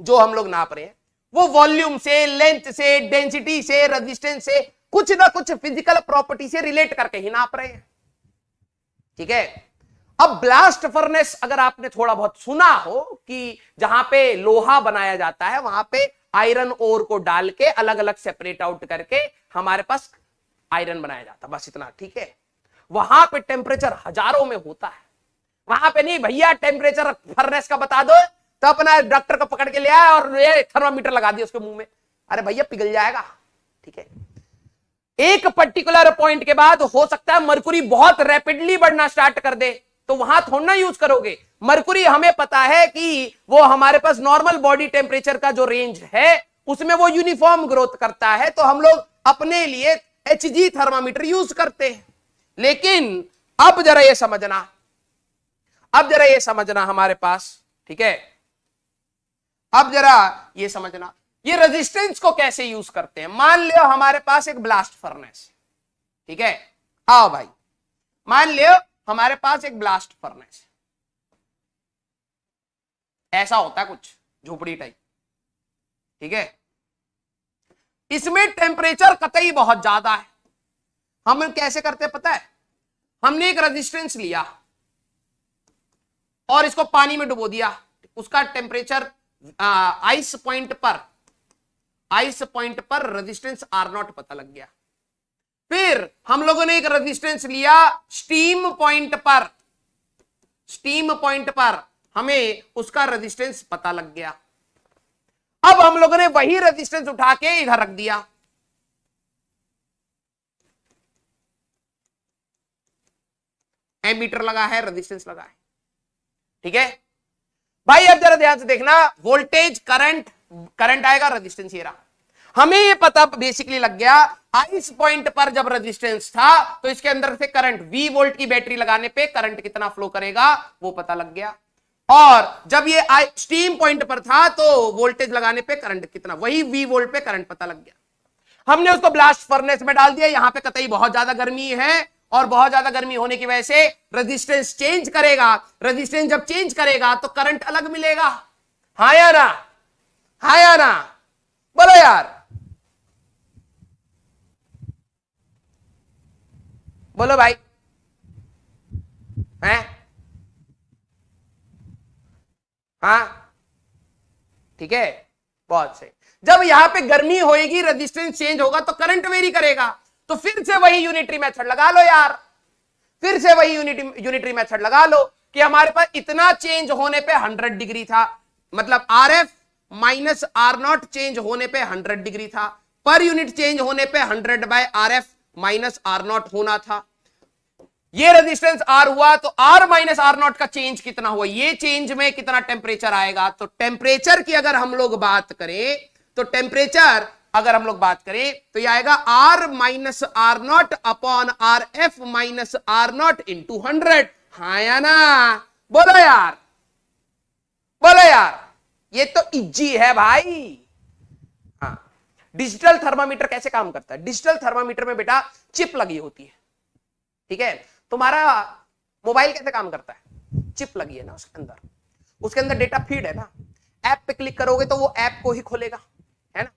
A: जो हम लोग नाप रहे हैं, वो वॉल्यूम से, लेंथ से, डेंसिटी से, रेजिस्टेंस से, कुछ ना कुछ फिजिकल प्रॉपर्टी से रिलेट करके ही नाप रहे हैं। ठीक है? अब ब्लास्ट फर्नेस अगर आपने थोड़ा बहुत सुना हो कि जहां पे लोहा बनाया जाता है, वहां पे आयरन ओर को डाल के अलग अलग सेपरेट आउट करके हमारे पास आयरन बनाया जाता, बस इतना। ठीक है? वहां पे टेम्परेचर हजारों में होता है। वहां पे नहीं भैया, टेम्परेचर फर्नेस का बता दो, तो अपना डॉक्टर को पकड़ के ले आया और ये थर्मामीटर लगा दिया उसके मुंह में। अरे भैया पिघल जाएगा। ठीक है? एक पर्टिकुलर पॉइंट के बाद हो सकता है मरकुरी बहुत रैपिडली बढ़ना स्टार्ट कर दे, तो वहां थोड़ा ना यूज करोगे। मरकुरी हमें पता है कि वो हमारे पास नॉर्मल बॉडी टेम्परेचर का जो रेंज है उसमें वो यूनिफॉर्म ग्रोथ करता है, तो हम लोग अपने लिए HG थर्मामीटर यूज करते हैं। लेकिन अब जरा ये समझना, अब जरा ये समझना हमारे पास, ठीक है, अब जरा ये समझना ये रेजिस्टेंस को कैसे यूज करते हैं। मान लो हमारे पास एक ब्लास्ट फर्नेस, ठीक है, आओ भाई, मान लो हमारे पास एक ब्लास्ट फर्नेस, ऐसा होता है कुछ झोपड़ी टाइप, ठीक है, इसमें टेम्परेचर कतई बहुत ज्यादा है। हम कैसे करते हैं पता है, हमने एक रेजिस्टेंस लिया और इसको पानी में डुबो दिया, उसका टेम्परेचर आइस पॉइंट पर रेजिस्टेंस R0 पता लग गया। फिर हम लोगों ने एक रेजिस्टेंस लिया स्टीम पॉइंट पर हमें उसका रेजिस्टेंस पता लग गया। अब हम लोगों ने वही रेजिस्टेंस उठा के इधर रख दिया, एमीटर लगा है, रेजिस्टेंस लगा है, ठीक है भाई। अब जरा ध्यान से देखना, वोल्टेज करंट आएगा, रेजिस्टेंस ये रहा। हमें ये पता बेसिकली लग गया, आइस पॉइंट पर जब रेजिस्टेंस था तो इसके अंदर से करंट, 20 वोल्ट की बैटरी लगाने पे करंट कितना फ्लो करेगा वो पता लग गया। और जब ये स्टीम पॉइंट पर था तो वोल्टेज लगाने पे करंट कितना, वही 20 वोल्ट पे करंट पता लग गया। हमने उसको ब्लास्ट फर्नेस में डाल दिया, यहां पे कतई बहुत ज्यादा गर्मी है और बहुत ज्यादा गर्मी होने की वजह से रेजिस्टेंस चेंज करेगा। रेजिस्टेंस जब चेंज करेगा तो करंट अलग मिलेगा। हाँ या ना, हाँ या ना, बोलो यार, बोलो भाई, हैं? हाँ ठीक है, बहुत सही। जब यहां पे गर्मी होएगी, रेजिस्टेंस चेंज होगा तो करंट वेरी करेगा। तो फिर से वही यूनिटरी मेथड लगा लो यार, फिर से वही यूनिटरी मेथड लगा लो कि हमारे पास इतना चेंज होने पे 100 डिग्री था, मतलब RF माइनस R0 चेंज होने पे 100 डिग्री था, पर यूनिट चेंज होने पे 100/RF माइनस R0 होना था। ये रेजिस्टेंस R हुआ तो R माइनस R0 का चेंज कितना हुआ, ये चेंज में कितना टेम्परेचर आएगा। तो टेम्परेचर की अगर हम लोग बात करें तो टेम्परेचर अगर हम लोग बात करें तो ये आएगा R minus R0 upon RF minus R0 into 100। हाँ या ना, बोलो यार, बोलो यार, ये तो इजी है भाई। हाँ, डिजिटल थर्मामीटर कैसे काम करता है? डिजिटल थर्मामीटर में बेटा चिप लगी होती है, ठीक है। तुम्हारा मोबाइल कैसे काम करता है? चिप लगी है ना उसके अंदर डेटा फीड है ना, ऐप पे क्लिक करोगे तो वो ऐप को ही खोलेगा, है ना।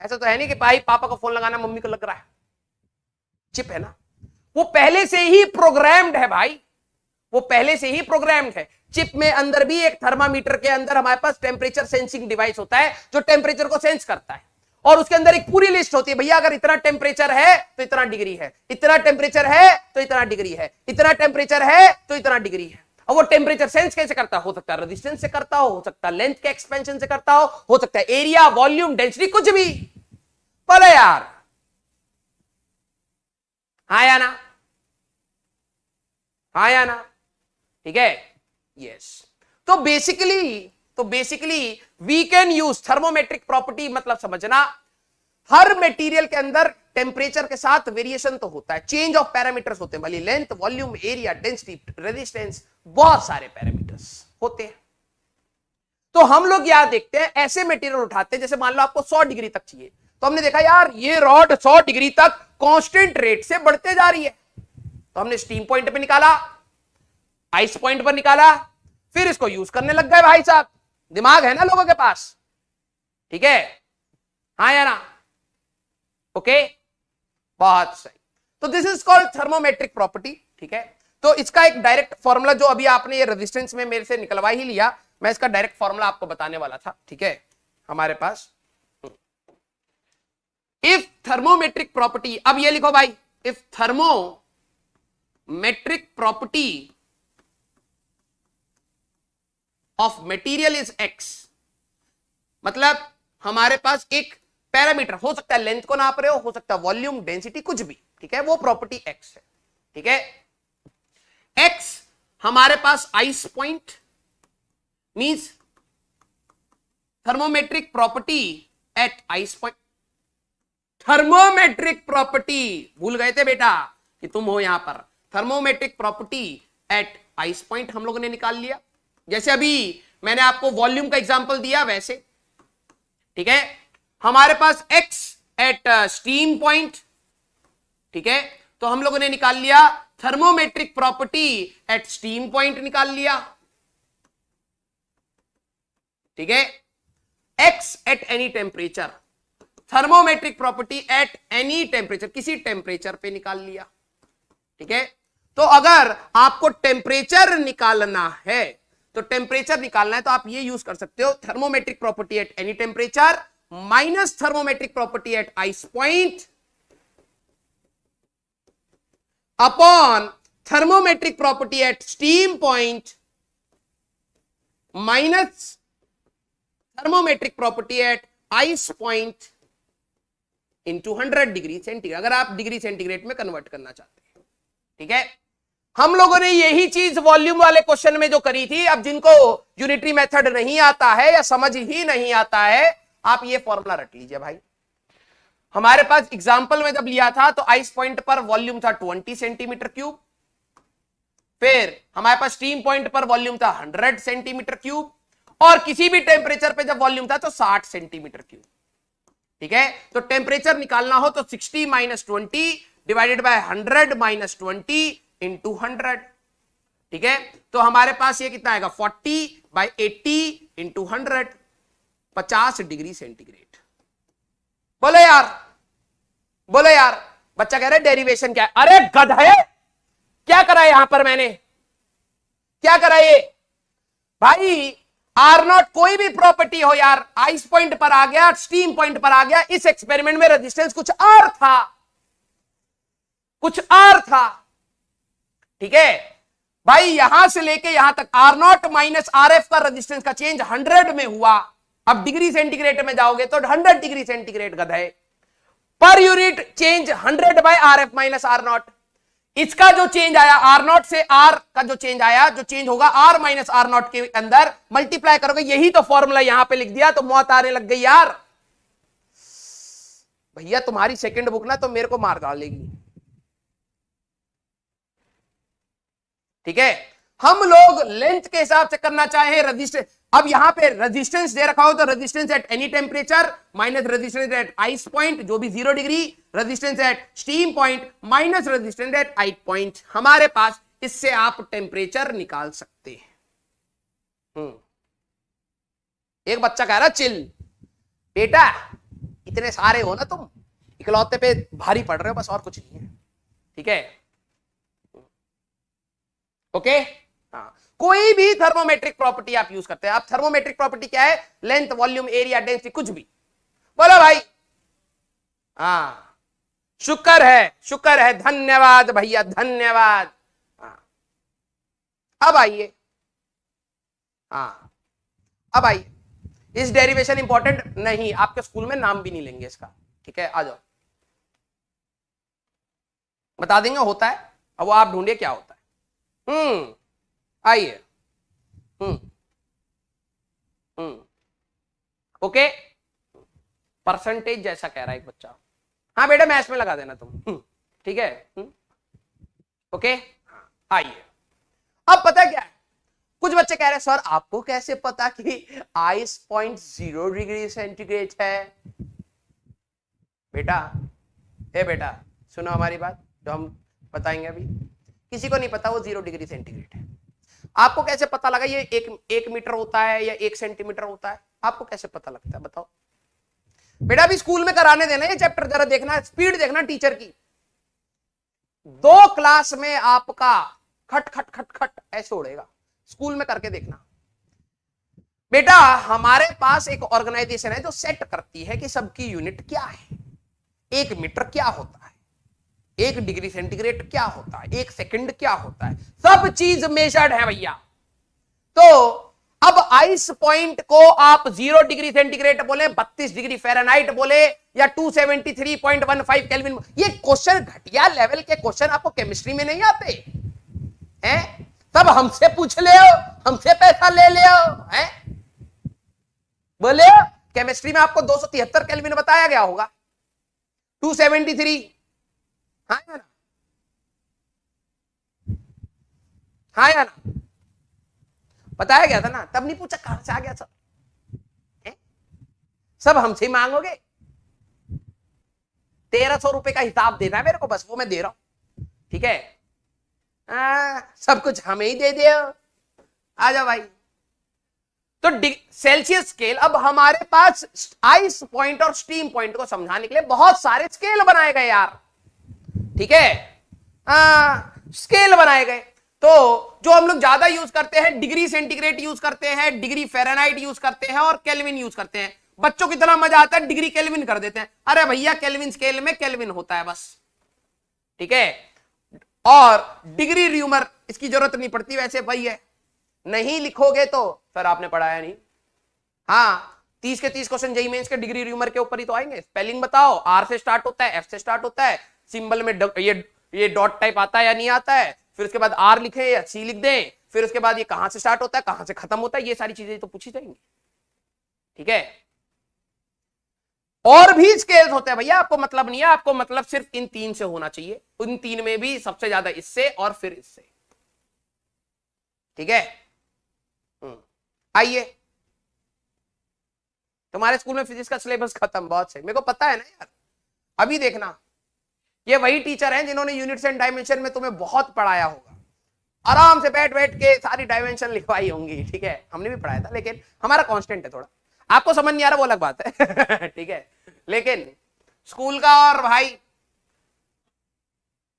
A: ऐसा तो है नहीं कि भाई पापा को फोन लगाना मम्मी को लग रहा है, चिप है ना, वो पहले से ही प्रोग्राम्ड है भाई, वो पहले से ही प्रोग्राम्ड है। चिप में अंदर भी एक थर्मामीटर के अंदर हमारे पास टेम्परेचर सेंसिंग डिवाइस होता है जो टेम्परेचर को सेंस करता है, और उसके अंदर एक पूरी लिस्ट होती है, भैया अगर इतना टेम्परेचर है तो इतना डिग्री है, इतना टेम्परेचर है तो इतना डिग्री है, इतना टेम्परेचर है तो इतना डिग्री है। और वो टेम्परेचर सेंस कैसे करता हो सकता है रेजिस्टेंस से करता हो सकता है लेंथ के एक्सपेंशन से करता हो सकता है एरिया, वॉल्यूम, डेंसिटी, कुछ भी। बोले यार हाँ या ना, हाँ या ना, ठीक है, यस। तो basically we can use thermometric property, मतलब समझना हर मटेरियल के अंदर टेम्परेचर के साथ वेरिएशन तो होता है, चेंज ऑफ पैरामीटर्स होते हैं, भले length, volume, area, density, resistance, बहुत सारे पैरामीटर्स होते हैं। तो हम लोग यहां देखते हैं ऐसे मटेरियल उठाते हैं, जैसे मान लो आपको 100 डिग्री तक चाहिए, तो हमने देखा यार ये रॉड 100 डिग्री तक कांस्टेंट रेट से बढ़ते जा रही है, तो हमने स्टीम पॉइंट पे निकाला, आइस पॉइंट पर निकाला, फिर इसको यूज करने लग गए। भाई साहब दिमाग है ना लोगों के पास, ठीक है, हाँ या ना, ओके, बहुत सही। तो this is called thermometric property, ठीक है। तो इसका एक डायरेक्ट फॉर्मूला जो अभी आपने ये रेजिस्टेंस में मेरे से निकलवा ही लिया, मैं इसका डायरेक्ट फॉर्मूला आपको बताने वाला था, ठीक है। हमारे पास इफ थर्मोमेट्रिक प्रॉपर्टी, अब ये लिखो भाई, if thermometric property of material is x, मतलब हमारे पास एक पैरामीटर हो सकता है, लेंथ को नाप रहे हो सकता है वॉल्यूम, डेंसिटी, कुछ भी, ठीक है, वो प्रॉपर्टी एक्स है, ठीक है। एक्स हमारे पास ice point means thermometric property at ice point. Thermometric property भूल गए थे बेटा कि तुम हो यहां पर। Thermometric property at ice point हम लोगों ने निकाल लिया, जैसे अभी मैंने आपको वॉल्यूम का एग्जांपल दिया वैसे, ठीक है। हमारे पास x एट स्टीम पॉइंट, ठीक है, तो हम लोगों ने निकाल लिया thermometric property eight steam point, निकाल लिया, ठीक है। x at any temperature, thermometric property at any temperature, किसी टेम्परेचर पे निकाल लिया, ठीक है। तो अगर आपको टेम्परेचर निकालना है, तो टेम्परेचर निकालना है तो आप ये यूज कर सकते हो, thermometric property at any temperature minus thermometric property at ice point upon thermometric property eight steam point minus thermometric property at ice point into 100 degree centigrade, अगर आप डिग्री सेंटीग्रेड में कन्वर्ट करना चाहते हैं, ठीक है। हम लोगों ने यही चीज वॉल्यूम वाले क्वेश्चन में जो करी थी। अब जिनको यूनिटरी मेथड नहीं आता है या समझ ही नहीं आता है, आप ये फॉर्मूला रट लीजिए भाई। हमारे पास एग्जांपल में जब लिया था तो आइस पॉइंट पर वॉल्यूम था 20 सेंटीमीटर क्यूब, फिर हमारे पास स्टीम पॉइंट पर वॉल्यूम था 100 सेंटीमीटर क्यूब, और किसी भी टेम्परेचर पे जब वॉल्यूम था तो 60 सेंटीमीटर क्यूब, ठीक है। तो टेम्परेचर निकालना हो तो 60 minus 20 divided by 100 minus 20 into 100, ठीक है। तो हमारे पास ये कितना आएगा 40 बाय 80 इंटू 100, 50 डिग्री सेंटीग्रेड। बोलो यार, बोलो यार, बच्चा कह रहा है डेरिवेशन क्या है? अरे गधे, क्या करा है यहां पर मैंने, क्या करा ये भाई? आर नॉट कोई भी प्रॉपर्टी हो यार, आइस पॉइंट पर आ गया, स्टीम पॉइंट पर आ गया, इस एक्सपेरिमेंट में रेजिस्टेंस कुछ और था, कुछ और था, ठीक है भाई। यहां से लेके यहां तक R not minus R F का रेजिस्टेंस का चेंज 100 में हुआ। अब डिग्री सेंटीग्रेड में जाओगे तो 100 डिग्री सेंटीग्रेड गधे, पर unit change 100 by R F minus R not. इसका जो चेंज आया आर नॉट से आर का जो चेंज आया, जो चेंज होगा आर माइनस आर नॉट के अंदर मल्टीप्लाई करोगे, यही तो फॉर्मूला यहां पे लिख दिया, तो मौत आने लग गई यार। भैया तुम्हारी सेकंड बुक ना तो मेरे को मार डालेगी, ठीक है। हम लोग लेंथ के हिसाब से करना चाहे रेजिस्टेंस, अब यहां पे रेजिस्टेंस दे रखा हो तो resistance at any temperature minus resistance at ice point जो भी 0 degree, resistance at steam point minus resistance at ice point. हमारे पास इससे आप टेम्परेचर निकाल सकते हैं। एक बच्चा कह रहा चिल बेटा, इतने सारे हो ना तुम, इकलौते पे भारी पड़ रहे हो, बस और कुछ नहीं है, ठीक है, ओके। हाँ, कोई भी थर्मोमेट्रिक प्रॉपर्टी आप यूज करते हैं। आप थर्मोमेट्रिक प्रॉपर्टी क्या है? लेंथ, वॉल्यूम, एरिया, डेंसिटी, कुछ भी बोलो भाई। हाँ, शुक्र है, धन्यवाद भैया, धन्यवाद। हाँ, अब आइए, हाँ अब आइए, इस डेरिवेशन इंपॉर्टेंट नहीं, आपके स्कूल में नाम भी नहीं लेंगे इसका, ठीक है, आ जाओ, बता देंगे होता है, अब वो आप ढूंढिए क्या होता है। आइए, ओके, परसेंटेज जैसा कह रहा है एक बच्चा, हाँ बेटा मैथ्स में लगा देना तुम, ठीक है, ओके, आइए, अब पता क्या है, कुछ बच्चे कह रहे हैं सर आपको कैसे पता कि आइस 0.0 डिग्री सेंटीग्रेड है। बेटा, ए बेटा सुनो हमारी बात जो हम बताएंगे अभी, किसी को नहीं पता वो 0 डिग्री सेंटीग्रेड है। आपको कैसे पता लगा ये एक मीटर होता है या 1 सेंटीमीटर होता है, आपको कैसे पता लगता है बताओ बेटा। अभी स्कूल में कराने देना ये चैप्टर, जरा देखना, स्पीड देखना टीचर की, 2 क्लास में आपका खट खट खट खट ऐसे उड़ेगा, स्कूल में करके देखना बेटा। हमारे पास एक ऑर्गेनाइजेशन है जो सेट करती है कि सबकी यूनिट क्या है, 1 मीटर क्या होता है, 1 डिग्री सेंटीग्रेड क्या होता है, 1 सेकंड क्या होता है, सब चीज मेजर्ड है भैया। तो अब आइस पॉइंट को आप 0 डिग्री सेंटीग्रेड बोले, 32 डिग्री फ़ारेनहाइट बोले या 273.15 केल्विन, ये क्वेश्चन घटिया लेवल के क्वेश्चन आपको केमिस्ट्री में नहीं आते हैं, तब हमसे पूछ ले, हमसे पैसा ले ले हैं, बोले केमिस्ट्री में आपको 273 केल्विन बताया गया होगा, 273, हाँ या ना, हाँ या ना, बताया गया था ना, तब नहीं पूछा कहां से आ गया सब, सब हमसे ही मांगोगे। 1300 रुपए का हिसाब देना है मेरे को, बस वो मैं दे रहा हूं, ठीक है, सब कुछ हमें ही दे दिया, आ जाओ भाई। तो सेल्सियस स्केल, अब हमारे पास आइस पॉइंट और स्टीम पॉइंट को समझाने के लिए बहुत सारे स्केल बनाए गए यार, ठीक है, स्केल बनाए गए। तो जो हम लोग ज्यादा यूज करते हैं, डिग्री सेंटीग्रेड यूज करते हैं, डिग्री फ़ारेनहाइट यूज करते हैं और केल्विन यूज करते हैं। बच्चों की तरह मजा आता है, डिग्री केल्विन कर देते हैं, अरे भैया केल्विन स्केल में केल्विन होता है बस, ठीक है, और डिग्री र्यूमर इसकी जरूरत नहीं पड़ती, वैसे भाई है, नहीं लिखोगे तो फिर आपने पढ़ाया नहीं। हाँ 30 के 30 क्वेश्चन जेईई मेंस के डिग्री र्यूमर के ऊपर ही तो आएंगे। स्पेलिंग बताओ, आर से स्टार्ट होता है, एफ से स्टार्ट होता है, सिंबल में ये डॉट टाइप आता है या नहीं आता है, फिर उसके बाद आर लिखे या सी लिख दें, फिर उसके बाद ये कहां से स्टार्ट होता है कहां से खत्म होता है, ये सारी चीजें तो पूछी जाएंगी, ठीक है। और भी स्केल्स होते हैं भैया, आपको मतलब नहीं है, आपको मतलब सिर्फ इन 3 से होना चाहिए, उन 3 में भी सबसे ज्यादा इससे और फिर इससे, ठीक है। आइए, तुम्हारे स्कूल में फिजिक्स का सिलेबस खत्म, बहुत सही, मेरे को पता है ना यार। अभी देखना, ये वही टीचर हैं जिन्होंने यूनिट्स एंड डायमेंशन में तुम्हें बहुत पढ़ाया होगा, आराम से बैठ बैठ के सारी डायमेंशन लिखवाई होंगी, ठीक है, हमने भी पढ़ाया था, लेकिन हमारा कांस्टेंट है थोड़ा, आपको समझ नहीं आ रहा वो अलग बात है ठीक है, लेकिन स्कूल का और भाई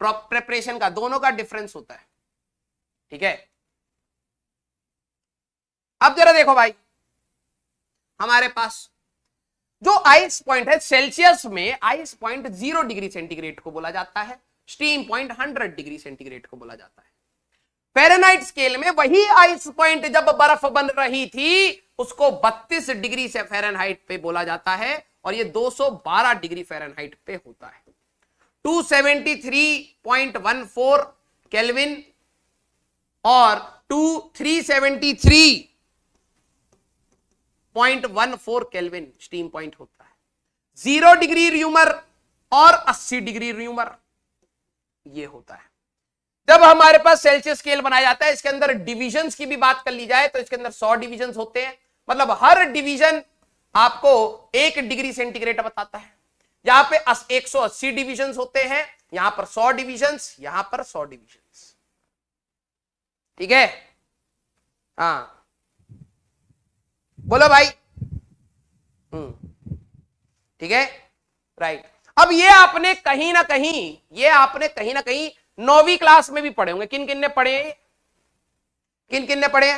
A: प्रिपरेशन का दोनों का डिफरेंस होता है, ठीक है। अब जरा देखो भाई, हमारे पास जो आइस पॉइंट है, सेल्सियस में आइस पॉइंट 0 डिग्री सेंटीग्रेड को बोला जाता है, स्टीम पॉइंट 100 डिग्री सेंटीग्रेड को बोला जाता है। फ़ारेनहाइट स्केल में वही आइस पॉइंट जब बर्फ बन रही थी उसको 32 डिग्री से फ़ारेनहाइट पे बोला जाता है, और ये 212 डिग्री फ़ारेनहाइट पे होता है। 273.14 केल्विन और 373.14 केल्विन स्टीम पॉइंट होता है। 0 डिग्री र्यूमर और 80 डिग्री र्यूमर ये होता है। जब हमारे पास सेल्सियस स्केल बनाया जाता है, इसके अंदर डिविजन्स की भी बात कर ली जाए तो इसके अंदर 100 डिविजन्स होते हैं, मतलब हर डिवीजन आपको 1 डिग्री सेंटीग्रेड बताता है। यहां पे 180 डिविजन्स होते हैं, यहां पर 100 डिविजन्स, यहां पर 100 डिविजन्स, ठीक है। हाँ बोलो भाई, ठीक है, राइट। अब ये आपने कहीं ना कहीं 9वीं क्लास में भी पढ़े होंगे। किन किन ने पढ़े, किन किन ने पढ़े?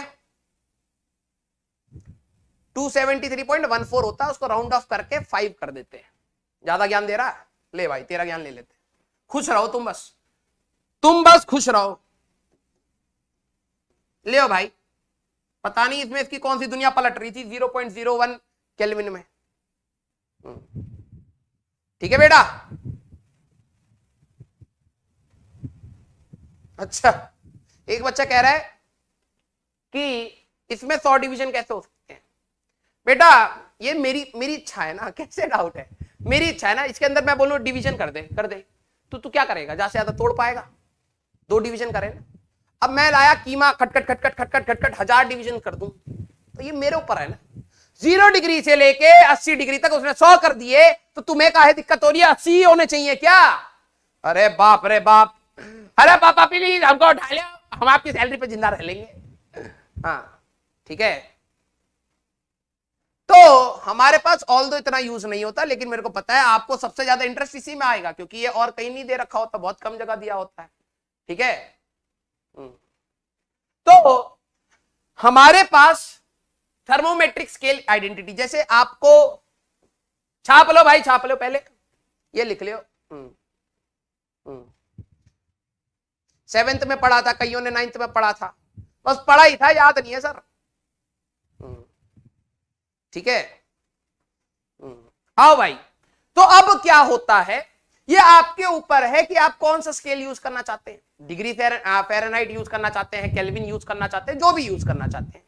A: 273.14 होता है, उसको राउंड ऑफ करके 5 कर देते हैं, ज्यादा ज्ञान दे रहा है, ले भाई तेरा ज्ञान ले लेते, खुश रहो तुम बस खुश रहो। ले भाई, पता नहीं इसमें इसकी कौन सी दुनिया पलट रही थी 0.01 केल्विन में। ठीक है बेटा। अच्छा, एक बच्चा कह रहा है कि इसमें 100 डिवीजन कैसे हो सकते हैं। बेटा ये मेरी इच्छा है ना, कैसे डाउट है, मेरी इच्छा है ना। इसके अंदर मैं बोलूं डिवीजन कर दे तो तू क्या करेगा, ज्यादा से ज्यादा तोड़ पाएगा, 2 डिवीजन करे ना। अब मैं लाया कीमा खटखट खटखट खटखट खटखट 1000 डिवीजन कर दूं, तो ये मेरे ऊपर है ना। 0 डिग्री से लेके 80 डिग्री तक उसने 100 कर दिए, तो तुम्हें काहे दिक्कत हो रही है, 80 होने चाहिए क्या। अरे बाप रे बाप, अरे पापा प्लीज हमको उठा लिया, हम आपकी सैलरी पे जिंदा रह लेंगे। हाँ ठीक है। तो हमारे पास ऑल दो इतना यूज नहीं होता, लेकिन मेरे को पता है आपको सबसे ज्यादा इंटरेस्ट इसी में आएगा, क्योंकि ये और कहीं नहीं दे रखा होता, बहुत कम जगह दिया होता है। ठीक है। तो हमारे पास थर्मोमेट्रिक स्केल आइडेंटिटी, जैसे आपको छाप लो भाई, छाप लो, पहले ये लिख लो। 7th में पढ़ा था, कईयों ने 9th में पढ़ा था, बस पढ़ा ही था, याद नहीं है सर। ठीक है। आओ भाई, तो अब क्या होता है, ये आपके ऊपर है कि आप कौन सा स्केल यूज करना चाहते हैं, डिग्री फ़ारेनहाइट यूज करना चाहते हैं, केल्विन यूज करना चाहते हैं, जो भी यूज करना चाहते हैं।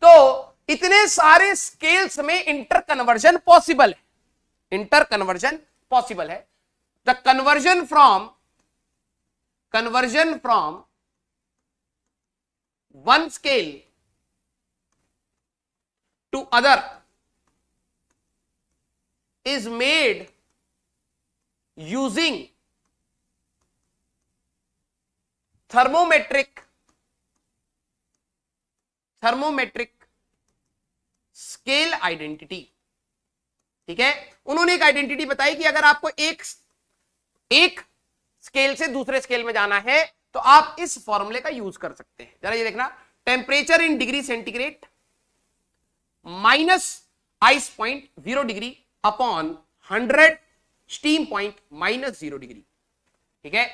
A: तो इतने सारे स्केल्स में इंटर कन्वर्जन पॉसिबल है, इंटर कन्वर्जन पॉसिबल है। The conversion from one scale to other is made using thermometric scale identity। ठीक है। उन्होंने एक आइडेंटिटी बताई कि अगर आपको एक स्केल से दूसरे स्केल में जाना है तो आप इस फॉर्मूले का यूज कर सकते हैं। जरा ये देखना, temperature in degree centigrade minus ice point 0 degree upon 100 steam point minus 0 degree. ठीक है,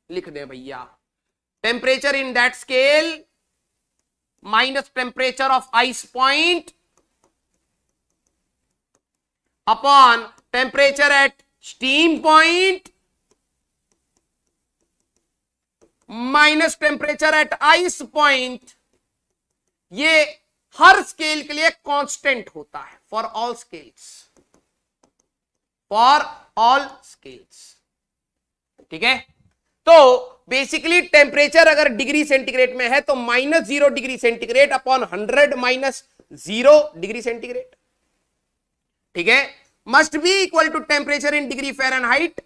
A: लिख दे भैया, temperature in that scale minus temperature of ice point upon temperature at steam point minus temperature at ice point. ये हर scale के लिए constant होता है, for all scales. ठीक है। तो बेसिकली टेम्परेचर अगर डिग्री सेंटीग्रेड में है तो minus 0 degree centigrade upon 100 minus 0 degree centigrade. ठीक है, must be equal to temperature in degree Fahrenheit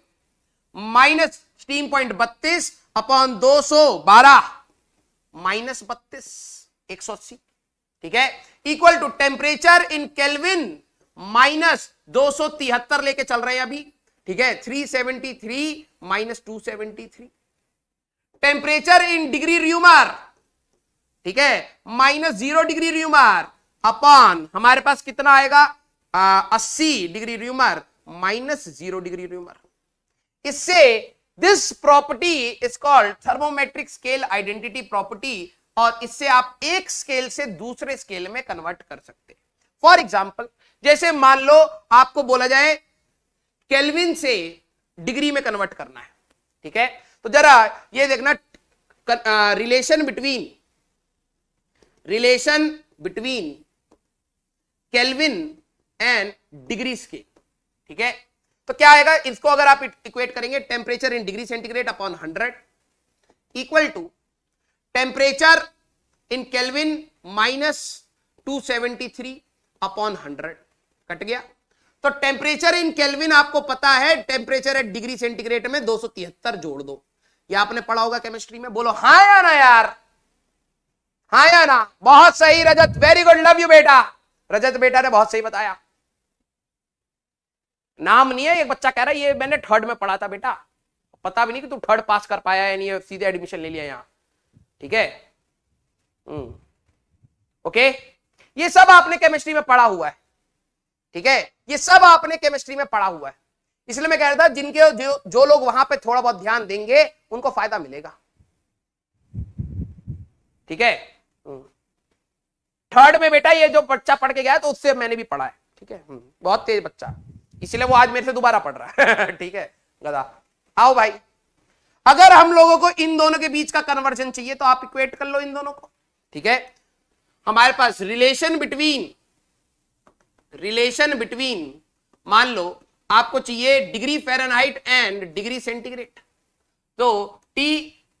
A: minus steam point 32 upon 212 minus 32 180। ठीक है, equal to temperature in kelvin minus 273 लेके चल रहे हैं अभी। ठीक है, 373 minus 273। Temperature in degree Reaumur, ठीक है, माइनस 0 डिग्री र्यूमर अपॉन हमारे पास कितना आएगा 80 degree Reaumur minus 0 degree Reaumur. इससे this property is called thermometric scale identity property, और इससे आप एक स्केल से दूसरे स्केल में कन्वर्ट कर सकते हैं। फॉर एग्जाम्पल, जैसे मान लो आपको बोला जाए केल्विन से डिग्री में कन्वर्ट करना है। ठीक है, तो जरा ये देखना, relation between kelvin and degree scale. ठीक है, तो क्या आएगा, इसको अगर आप इक्वेट करेंगे, temperature in degree centigrade upon 100 equal to temperature in kelvin minus 273 upon 100, cut गया। तो टेम्परेचर इन केल्विन आपको पता है, टेम्परेचर एट डिग्री सेंटीग्रेड में 273 जोड़ दो। ये आपने पढ़ा होगा केमिस्ट्री में, बोलो हाँ या ना यार, हाँ या ना। बहुत सही रजत, वेरी गुड, लव यू बेटा। रजत बेटा ने बहुत सही बताया। नाम नहीं है, एक बच्चा कह रहा है ये मैंने 3rd में पढ़ा था बेटा, पता भी नहीं कि तू 3rd पास कर पाया है, नहीं सीधे एडमिशन ले लिया यहां। ठीक है, ओके, ये सब आपने केमिस्ट्री में पढ़ा हुआ है। ठीक है, ये सब आपने केमिस्ट्री में पढ़ा हुआ है। इसलिए मैं कह रहा था जिनके जो लोग वहां पे थोड़ा बहुत ध्यान देंगे उनको फायदा मिलेगा। ठीक है। थर्ड में बेटा ये जो बच्चा पढ़ के गया तो उससे मैंने भी पढ़ा है। ठीक है। बहुत तेज बच्चा, इसलिए वो आज मेरे से दोबारा पढ़ रहा है। ठीक है गधा। आओ भाई, अगर हम लोगों को इन दोनों के बीच का कन्वर्जन चाहिए तो आप इक्वेट कर लो इन दोनों को। ठीक है। हमारे पास रिलेशन बिटवीन मान लो आपको चाहिए degree Fahrenheit and degree centigrade, तो T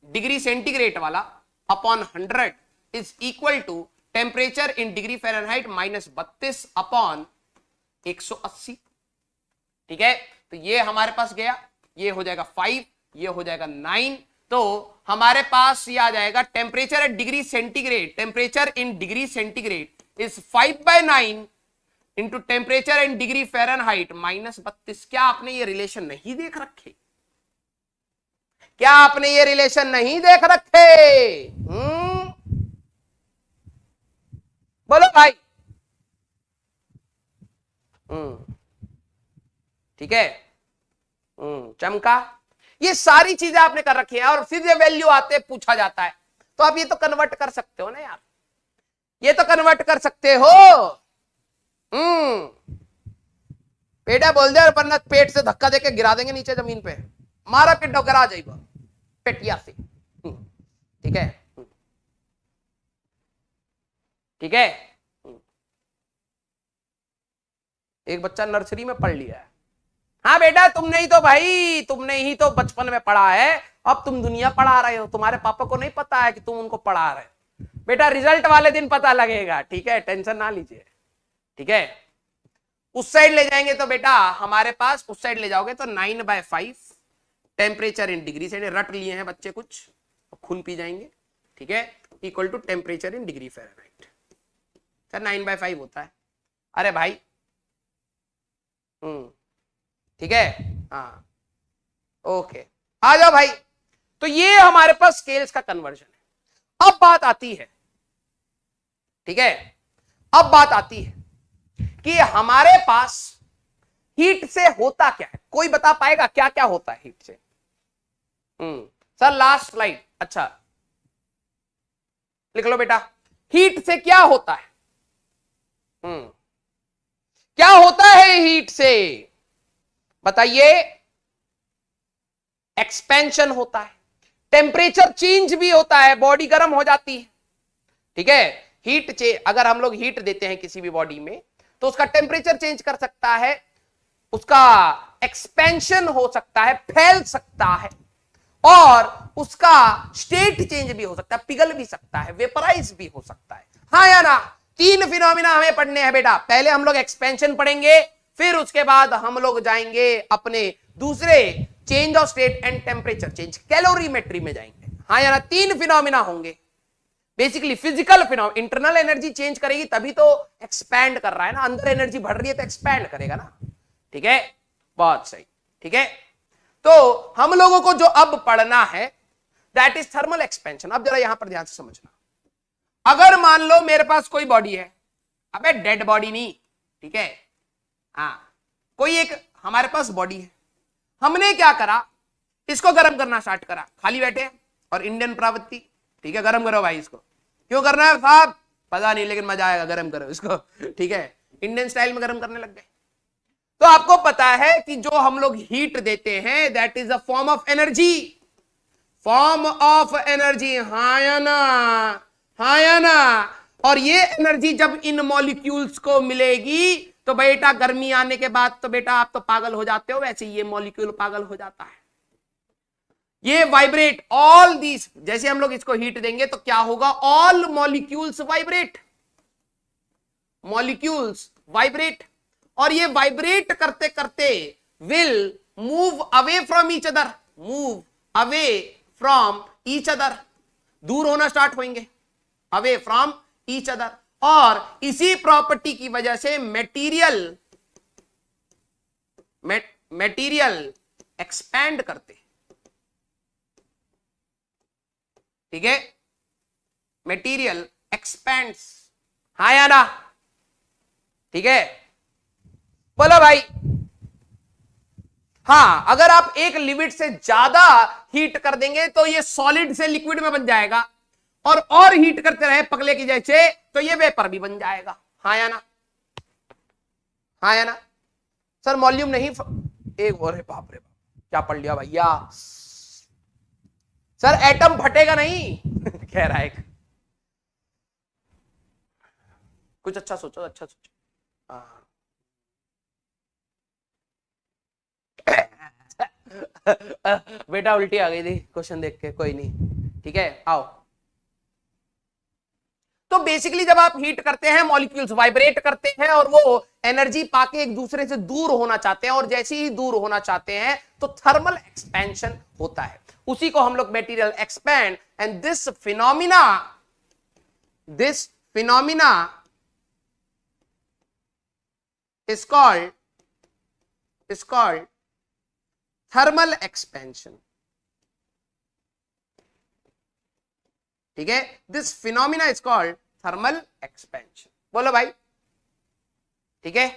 A: डिग्री सेंटीग्रेड वाला upon 100 is equal to temperature in degree Fahrenheit -32 upon 180। ठीक है। तो ये हमारे पास गया, ये हो जाएगा 5, ये हो जाएगा 9, तो हमारे पास ये आ जाएगा temperature at degree centigrade, temperature in degree centigrade is 5/9 into temperature in degree Fahrenheit -32। क्या आपने ये रिलेशन नहीं देख रखे? क्या आपने ये रिलेशन नहीं देख रखे? बोलो भाई। ठीक है। चमका। ये सारी चीजें आपने कर रखी है और फिर ये वैल्यू आते पूछा जाता है, तो आप ये तो कन्वर्ट कर सकते हो ना यार, ये तो कन्वर्ट कर सकते हो। बेटा बोल दे, वरना पेट से धक्का देके गिरा देंगे नीचे जमीन पे, मारा के डोकरा आ जाएगा पेटिया से। ठीक है। ठीक है। एक बच्चा नर्सरी में पढ़ लिया है। हाँ बेटा तुमने ही तो बचपन में पढ़ा है, अब तुम दुनिया पढ़ा रहे हो, तुम्हारे पापा को नहीं पता है कि तुम उनको पढ़ा रहे हो। बेटा रिजल्ट वाले दिन पता लगेगा। ठीक है, टेंशन ना लीजिए। ठीक है। उस साइड ले जाएंगे तो बेटा हमारे पास, उस साइड ले जाओगे तो 9/5 टेम्परेचर इन डिग्री से, रट लिए हैं बच्चे कुछ, खून पी जाएंगे। ठीक है। Equal to temperature in degree Fahrenheit. Sir 9/5 होता है। अरे भाई ठीक है। हाँ ओके, आ जाओ भाई। तो ये हमारे पास स्केल्स का कन्वर्जन है। अब बात आती है, ठीक है, अब बात आती है कि हमारे पास हीट से होता क्या है। कोई बता पाएगा क्या क्या होता है हीट से? Sir last slide. अच्छा लिख लो बेटा, हीट से क्या होता है? क्या होता है हीट से बताइए? एक्सपेंशन होता है, टेम्परेचर चेंज भी होता है, बॉडी गर्म हो जाती है। ठीक है। हीट चेंज, अगर हम लोग हीट देते हैं किसी भी बॉडी में तो उसका टेम्परेचर चेंज कर सकता है, उसका एक्सपेंशन हो सकता है, फैल सकता है, और उसका स्टेट चेंज भी हो सकता है, पिघल भी सकता है, वेपराइज भी हो सकता है। हाँ या ना? 3 फिनोमिना हमें पढ़ने हैं बेटा। पहले हम लोग एक्सपेंशन पढ़ेंगे, फिर उसके बाद हम लोग जाएंगे अपने दूसरे change of state and temperature change, calorimetry में जाएंगे। हाँ या ना? 3 फिनोमिना होंगे basically. Physical phenomena, internal energy change करेगी तभी तो एक्सपैंड कर रहा है ना, अंदर एनर्जी बढ़ रही है तो एक्सपैंड करेगा ना। ठीक है, बहुत सही। ठीक है। तो हम लोगों को जो अब पढ़ना है दैट इज थर्मल एक्सपेंशन। अब जरा यहां पर ध्यान से समझना। अगर मान लो मेरे पास कोई बॉडी है, अबे डेड बॉडी नहीं, ठीक है, हाँ, कोई एक हमारे पास बॉडी है, हमने क्या करा, इसको गर्म करना स्टार्ट करा, खाली बैठे और इंडियन प्रवृत्ति, ठीक है, गर्म करो भाई इसको। क्यों करना है साहब? पता नहीं, लेकिन मजा आएगा, गर्म करो इसको। ठीक है, इंडियन स्टाइल में गर्म करने लग गए। तो आपको पता है कि जो हम लोग हीट देते हैं that is a form of energy, form of energy. हाँ या ना? हाँ या ना? और ये एनर्जी जब इन मॉलिक्यूल्स को मिलेगी तो बेटा गर्मी आने के बाद तो बेटा आप तो पागल हो जाते हो, वैसे ये मॉलिक्यूल पागल हो जाता है, ये वाइब्रेट। ऑल दीज, जैसे हम लोग इसको हीट देंगे तो क्या होगा? All molecules vibrate, molecules vibrate, और ये वाइब्रेट करते करते will move away from each other, move away from each other, दूर होना स्टार्ट होंगे, अवे फ्रॉम ईच अदर। और इसी प्रॉपर्टी की वजह से मटेरियल एक्सपैंड करते, ठीक है, मटेरियल एक्सपैंड्स। हाँ या ना? ठीक है, बोलो भाई। हाँ, अगर आप एक लिमिट से ज्यादा हीट कर देंगे तो ये सॉलिड से लिक्विड में बन जाएगा, और हीट करते रहे पगले की जैसे तो ये वेपर भी बन जाएगा। हाँ या ना? हाँ या ना? सर वॉल्यूम नहीं एक और है, बाप रे बाप क्या पढ़ लिया भैया। सर एटम फटेगा नहीं कह रहा है। कुछ अच्छा सोचो, अच्छा सोचो। हाँ बेटा उल्टी आ गई थी क्वेश्चन देख के, कोई नहीं, ठीक है आओ। तो बेसिकली जब आप हीट करते हैं मॉलिक्यूल्स वाइब्रेट करते हैं और वो एनर्जी पाके एक दूसरे से दूर होना चाहते हैं, और जैसे ही दूर होना चाहते हैं तो थर्मल एक्सपेंशन होता है, उसी को हम लोग material expand. And this phenomena is called thermal expansion. ठीक है, this phenomena is called thermal expansion. बोलो भाई, ठीक है?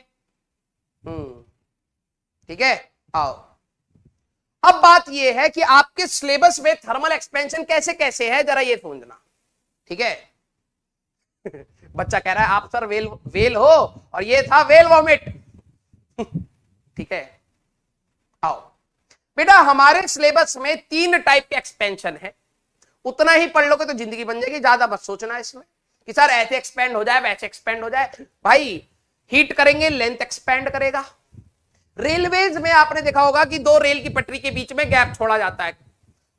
A: ठीक है, आओ। अब बात यह है कि आपके सिलेबस में थर्मल एक्सपेंशन कैसे कैसे है, जरा ये समझना, ठीक है? बच्चा कह रहा है आप सर वेल हो, और ये था वेल वॉमिट। ठीक है, आओ बेटा, हमारे सिलेबस में 3 टाइप के एक्सपेंशन है, उतना ही पढ़ लोगे तो जिंदगी बन जाएगी, ज्यादा मत सोचना इसमें कि सर ऐसे एक्सपेंड हो जाए वैसे एक्सपेंड हो जाए। भाई हीट करेंगे लेंथ एक्सपेंड करेगा। रेलवेज में आपने देखा होगा कि 2 रेल की पटरी के बीच में गैप छोड़ा जाता है,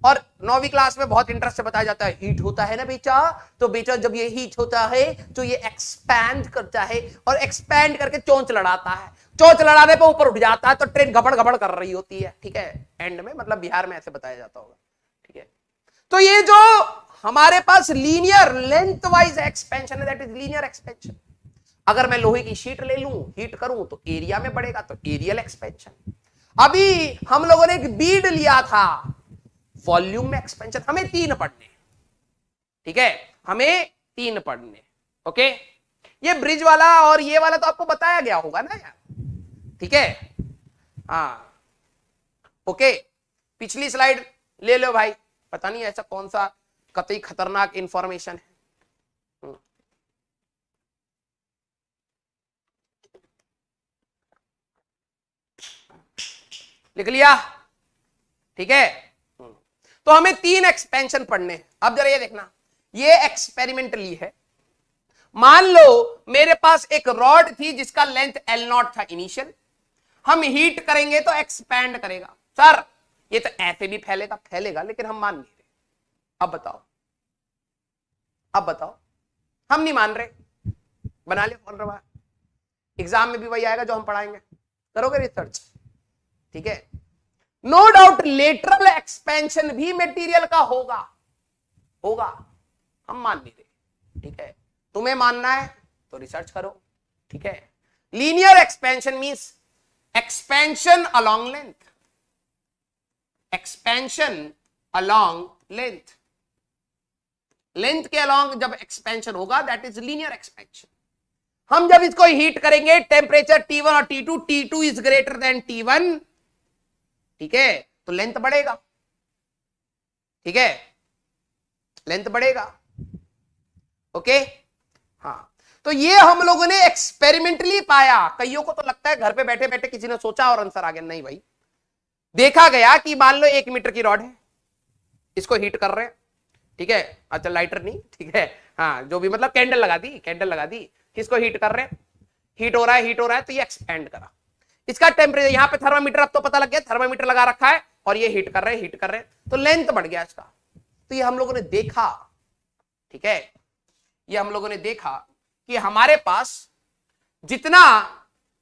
A: और 9वीं क्लास में बहुत इंटरेस्ट से बताया जाता है हीट होता है ना बेटा, तो बेटा जब ये हीट होता है तो ये एक्सपैंड करता है, और एक्सपैंड करके चोंच लड़ाता है, चोंच लड़ाने पे ऊपर उठ जाता है तो ट्रेन घबड़ घबड़ कर रही होती है। ठीक है, एंड में मतलब बिहार में ऐसे बताया जाता होगा। ठीक है, तो ये जो हमारे पास लीनियर लेंथ वाइज एक्सपेंशन है, दैट इज लीनियर एक्सपेंशन। अगर मैं लोहे की शीट ले लूं, हीट करूं तो एरिया में बढ़ेगा, तो एरियल एक्सपेंशन। अभी हम लोगों ने एक बीड लिया था, वॉल्यूम में एक्सपेंशन। हमें 3 पढ़ने, ठीक है, हमें 3 पढ़ने। ओके, ये ब्रिज वाला और ये वाला तो आपको बताया गया होगा ना यार, ठीक है? हाँ, ओके, पिछली स्लाइड ले लो भाई। पता नहीं ऐसा कौन सा कतई खतरनाक इंफॉर्मेशन है। लिख लिया? ठीक है, तो हमें 3 एक्सपेंशन पढ़ने। अब जरा ये देखना, ये एक्सपेरिमेंटली है। मान लो मेरे पास एक रॉड थी जिसका लेंथ L0 था इनिशियल, हम हीट करेंगे तो एक्सपैंड करेगा। सर ये तो ऐसे भी फैलेगा, लेकिन हम मान नहीं रहे। अब बताओ, हम नहीं मान रहे, बना ले फॉर्मूला, एग्जाम में भी वही आएगा जो हम पढ़ाएंगे, करोगे रिसर्च? ठीक है, नो डाउट लेटरल एक्सपेंशन भी मटेरियल का होगा, हम मान नहीं रहे। ठीक है, तुम्हें मानना है तो रिसर्च करो। ठीक है, linear expansion means expansion along length, length के अलोंग जब एक्सपेंशन होगा दैट इज लीनियर एक्सपेंशन। हम जब इसको हीट करेंगे टेम्परेचर T1 और T2 is greater than T1, ठीक है, तो लेंथ बढ़ेगा। ठीक है, लेंथ बढ़ेगा। ओके, हाँ, तो ये हम लोगों ने एक्सपेरिमेंटली पाया। कईयों को तो लगता है घर पे बैठे बैठे किसी ने सोचा और आंसर आ गया। नहीं भाई, देखा गया कि मान लो 1 मीटर की रॉड है, इसको हीट कर रहे हैं, ठीक है, अच्छा लाइटर नहीं, ठीक है, हाँ जो भी, मतलब कैंडल लगा दी, किसको हीट कर रहे हैं, हीट हो रहा है, तो ये एक्सपेंड करा। इसका टेम्परेचर, यहां पे थर्मामीटर, अब तो पता लग गया, थर्मामीटर लगा रखा है और ये हीट कर रहे हैं, तो लेंथ बढ़ गया इसका। तो ये हम लोगों ने देखा, ठीक है, ये हम लोगों ने देखा कि हमारे पास जितना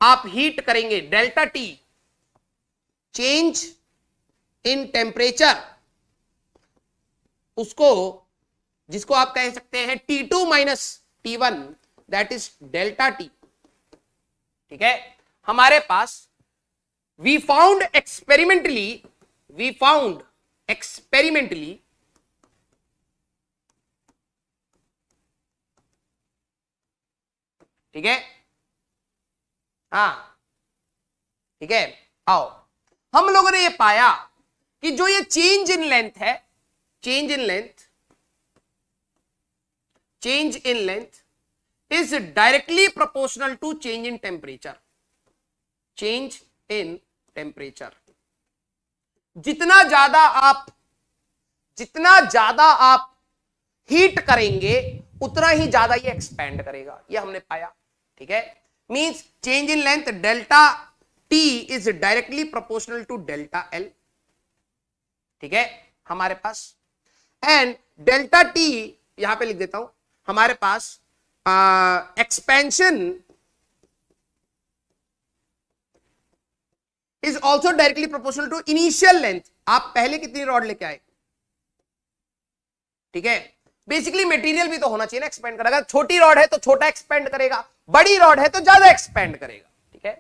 A: आप हीट करेंगे, delta T change in temperature, उसको, जिसको आप कह सकते हैं T2 minus T1, that is delta T. ठीक है, हमारे पास वी फाउंड एक्सपेरिमेंटली, ठीक है, हाँ ठीक है, आओ, हम लोगों ने ये पाया कि जो ये चेंज इन लेंथ है, change in length is directly proportional to change in temperature. Change in temperature, जितना ज्यादा आप हीट करेंगे उतना ही ज्यादा ये एक्सपेंड करेगा, ये हमने पाया। ठीक है, means change in length delta T is directly proportional to delta L. ठीक है हमारे पास, एंड डेल्टा टी यहां पे लिख देता हूं, हमारे पास expansion is also directly proportional to initial length. आप पहले कितनी रॉड लेके आए? ठीक है, बेसिकली मटेरियल भी तो होना चाहिए ना एक्सपेंड करेगा। छोटी रॉड है तो छोटा एक्सपेंड करेगा, बड़ी रॉड है तो ज्यादा एक्सपेंड करेगा। ठीक है,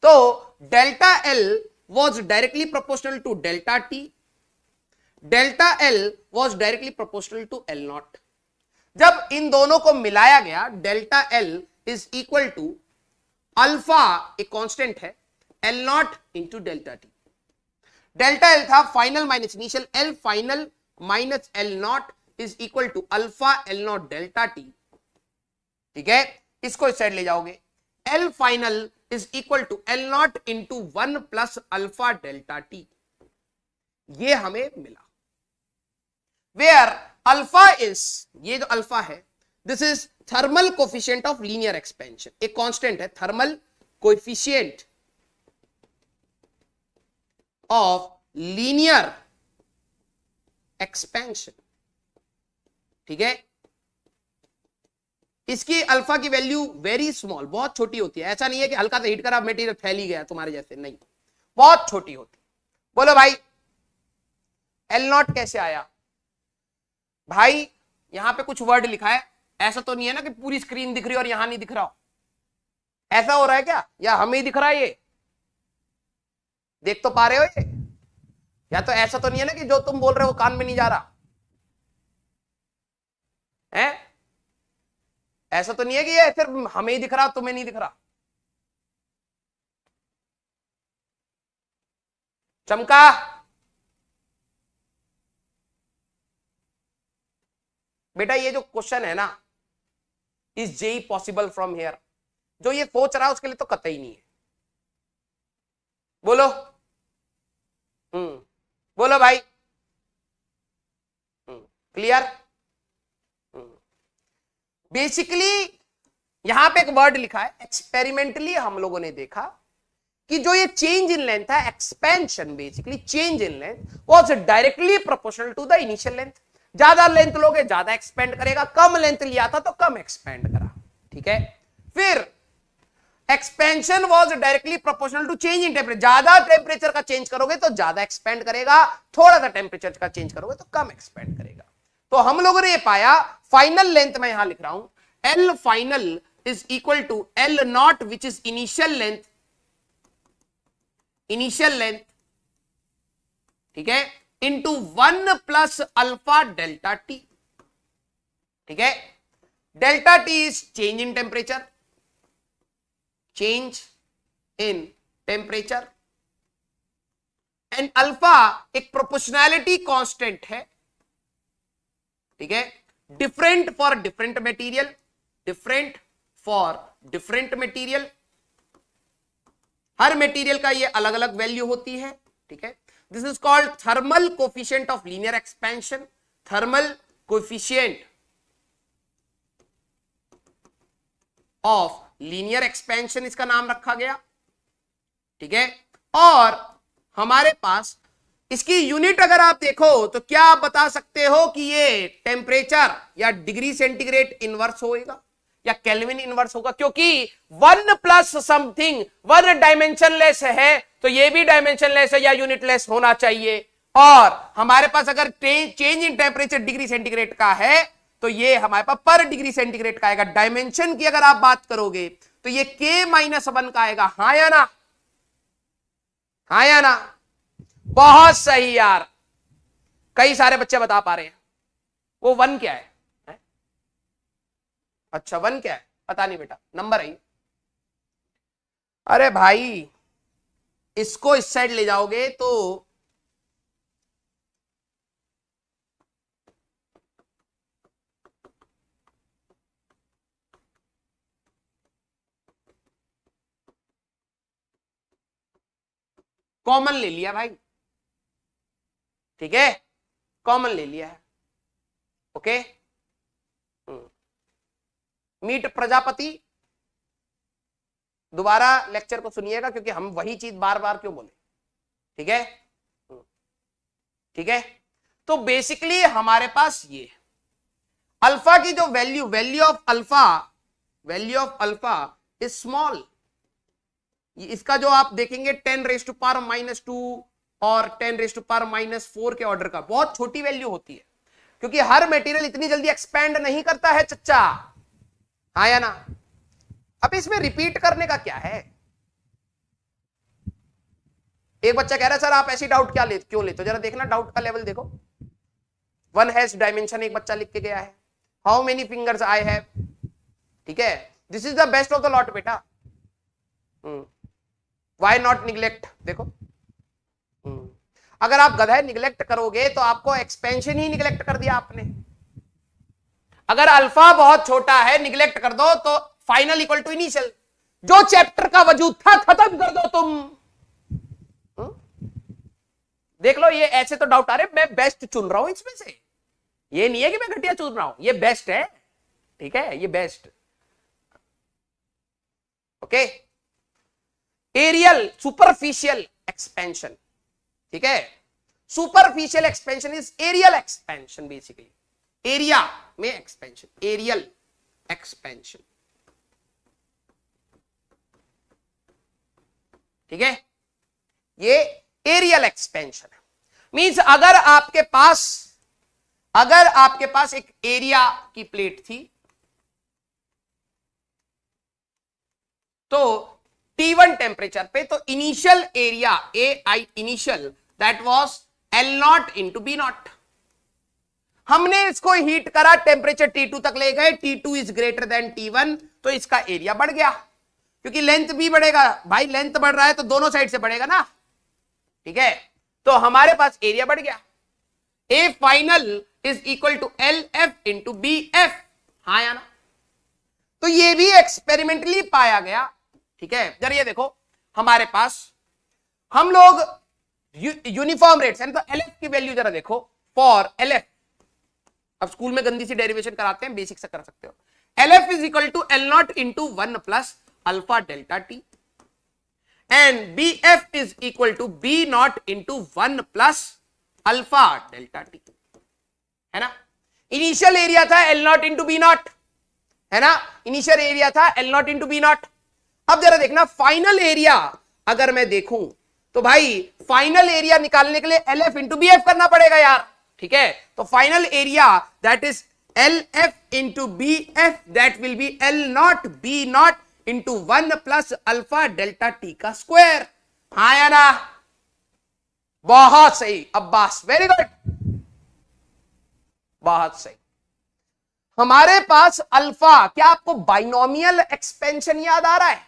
A: तो delta L was directly proportional to delta T, delta L was directly proportional to L naught. जब इन दोनों को मिलाया गया, delta L is equal to alpha, एक कांस्टेंट है, L not into delta T. Delta L था final minus initial, L final minus L naught is equal to alpha L naught delta T. ठीक है, इसको इस साइड ले जाओगे, L final is equal to L not into 1 plus alpha delta T. ये हमें मिला, वेयर अल्फा इज, ये जो अल्फा है, this is thermal coefficient of linear expansion. एक कांस्टेंट है thermal coefficient of linear expansion. ठीक है, इसकी अल्फा की वैल्यू वेरी स्मॉल, बहुत छोटी होती है। ऐसा नहीं है कि हल्का से हीट करा मटेरियल फैल ही गया तुम्हारे जैसे, नहीं, बहुत छोटी होती। बोलो भाई एल नॉट कैसे आया? भाई यहां पे कुछ वर्ड लिखा है, ऐसा तो नहीं है ना कि पूरी स्क्रीन दिख रही है और यहां नहीं दिख रहा हो? ऐसा हो रहा है क्या, या हमें ही दिख रहा है? ये देख तो पा रहे हो ये? या तो ऐसा तो नहीं है ना कि जो तुम बोल रहे हो कान में नहीं जा रहा है? ऐसा तो नहीं है कि ये सिर्फ हमें ही दिख रहा तुम्हें नहीं दिख रहा? चमका, बेटा ये जो क्वेश्चन है ना, is JEE possible from here, जो ये सोच रहा है उसके लिए तो कतई नहीं है। बोलो बोलो भाई, क्लियर? बेसिकली यहां पे एक वर्ड लिखा है, एक्सपेरिमेंटली हम लोगों ने देखा कि जो ये चेंज इन लेंथ है, expansion, basically change in length was directly proportional to the initial length. ज्यादा लेंथ लोगे ज्यादा एक्सपेंड करेगा, कम लेंथ लिया था तो कम एक्सपेंड करा। ठीक है, फिर expansion was directly proportional to change in temperature. ज्यादा टेम्परेचर का चेंज करोगे तो ज्यादा एक्सपेंड करेगा, थोड़ा सा टेम्परेचर का चेंज करोगे तो कम एक्सपेंड करेगा। तो हम लोगों ने ये पाया, फाइनल लेंथ में यहां लिख रहा हूं, L final is equal to L not which is initial length, ठीक है, into 1 plus alpha delta T. ठीक है, delta T is change in temperature, and alpha एक प्रोपोर्शनैलिटी कांस्टेंट है। ठीक है, डिफरेंट फॉर डिफरेंट मटेरियल, हर मटेरियल का ये अलग अलग वैल्यू होती है। ठीक है, this is called thermal coefficient of linear expansion, thermal coefficient of linear expansion इसका नाम रखा गया। ठीक है, और हमारे पास इसकी यूनिट अगर आप देखो तो क्या आप बता सकते हो कि ये टेम्परेचर या डिग्री सेंटीग्रेड इनवर्स होगा या केल्विन इनवर्स होगा? क्योंकि 1 प्लस समथिंग 1 डायमेंशनलेस है, तो ये भी डायमेंशनलेस है या यूनिटलेस होना चाहिए। और हमारे पास अगर change in temperature degree centigrade का है तो ये हमारे पास पर डिग्री सेंटीग्रेड का आएगा। डायमेंशन की अगर आप बात करोगे तो ये K-1 का आएगा। हाँ या ना? हाँ या ना? बहुत सही यार, कई सारे बच्चे बता पा रहे हैं। वो 1 क्या है? अच्छा 1 क्या है? पता नहीं बेटा, नंबर है। अरे भाई इसको इस साइड ले जाओगे तो कॉमन ले लिया भाई, ठीक है, कॉमन ले लिया है। ओके, मीट प्रजापति, दोबारा लेक्चर को सुनिएगा क्योंकि हम वही चीज बार बार क्यों बोले, ठीक है, ठीक है। तो बेसिकली हमारे पास ये अल्फा की जो value of alpha is small. इसका जो आप देखेंगे 10⁻⁻² और 10⁻⁻4 के ऑर्डर का, बहुत छोटी वैल्यू होती है क्योंकि हर मटेरियल इतनी जल्दी एक्सपेंड नहीं करता है चच्चा, हाँ या ना। अब इसमें रिपीट करने का क्या है? एक बच्चा कह रहा है सर आप ऐसी डाउट क्यों लेते हो, जरा देखना डाउट का लेवल देखो। 1 हैज डायमेंशन एक बच्चा लिख के गया है, how many fingers I have, ठीक है, this is the best of the lot बेटा। वाई नॉट निग्लेक्ट, देखो अगर आप गधा निग्लेक्ट करोगे तो आपको एक्सपेंशन ही निग्लेक्ट कर दिया आपने। अगर अल्फा बहुत छोटा है निग्लेक्ट कर दो तो फाइनल इक्वल टू इनिशियल, जो चैप्टर का वजूद था खत्म कर दो तुम। देख लो, ये ऐसे तो डाउट आ रहे, मैं बेस्ट चुन रहा हूं इसमें से, ये नहीं है कि मैं घटिया चुन रहा हूं, ये बेस्ट है, ठीक है, ये best. Okay, areal superficial expansion, ठीक है, superficial expansion is areal expansion, basically area में एक्सपेंशन, एरियल एक्सपेंशन, ठीक है, ये एरियल एक्सपेंशन है। मींस अगर आपके पास एक एरिया की प्लेट थी तो T1 टेम्परेचर पे, तो initial area AI initial that was L0 into B0। हमने इसको हीट करा, टेम्परेचर T2 तक ले गए, T2 is greater than T1, तो इसका एरिया बढ़ गया क्योंकि लेंथ भी बढ़ेगा भाई, लेंथ बढ़ रहा है तो दोनों साइड से बढ़ेगा ना, ठीक है, तो हमारे पास एरिया बढ़ गया। A final is equal to LF into BF, हाँ या ना। तो ये भी एक्सपेरिमेंटली पाया गया, ठीक है। जरा ये देखो, हमारे पास हम लोग यूनिफॉर्म रेट्स है तो LF की वैल्यू जरा देखो, फॉर LF, अब स्कूल में गंदी सी डेरिवेशन कराते हैं, बेसिक से कर सकते हो। LF is equal to L0 into 1 plus alpha delta T and BF is equal to B0 into 1 plus alpha delta T, है ना। इनिशियल एरिया था L0 इंटू B0, है ना, इनिशियल एरिया था L0 इंटू B0। अब जरा देखना final area, अगर मैं देखूं तो भाई फाइनल एरिया निकालने के लिए LF इंटू BF करना पड़ेगा यार, ठीक है। तो final area that is LF into BF that will B L0 B0 into 1 plus alpha delta T का स्क्वायर, हाँ या ना। बहुत सही अब्बास, वेरी गुड, बहुत सही। हमारे पास अल्फा, क्या आपको बाइनोमियल एक्सपेंशन याद आ रहा है?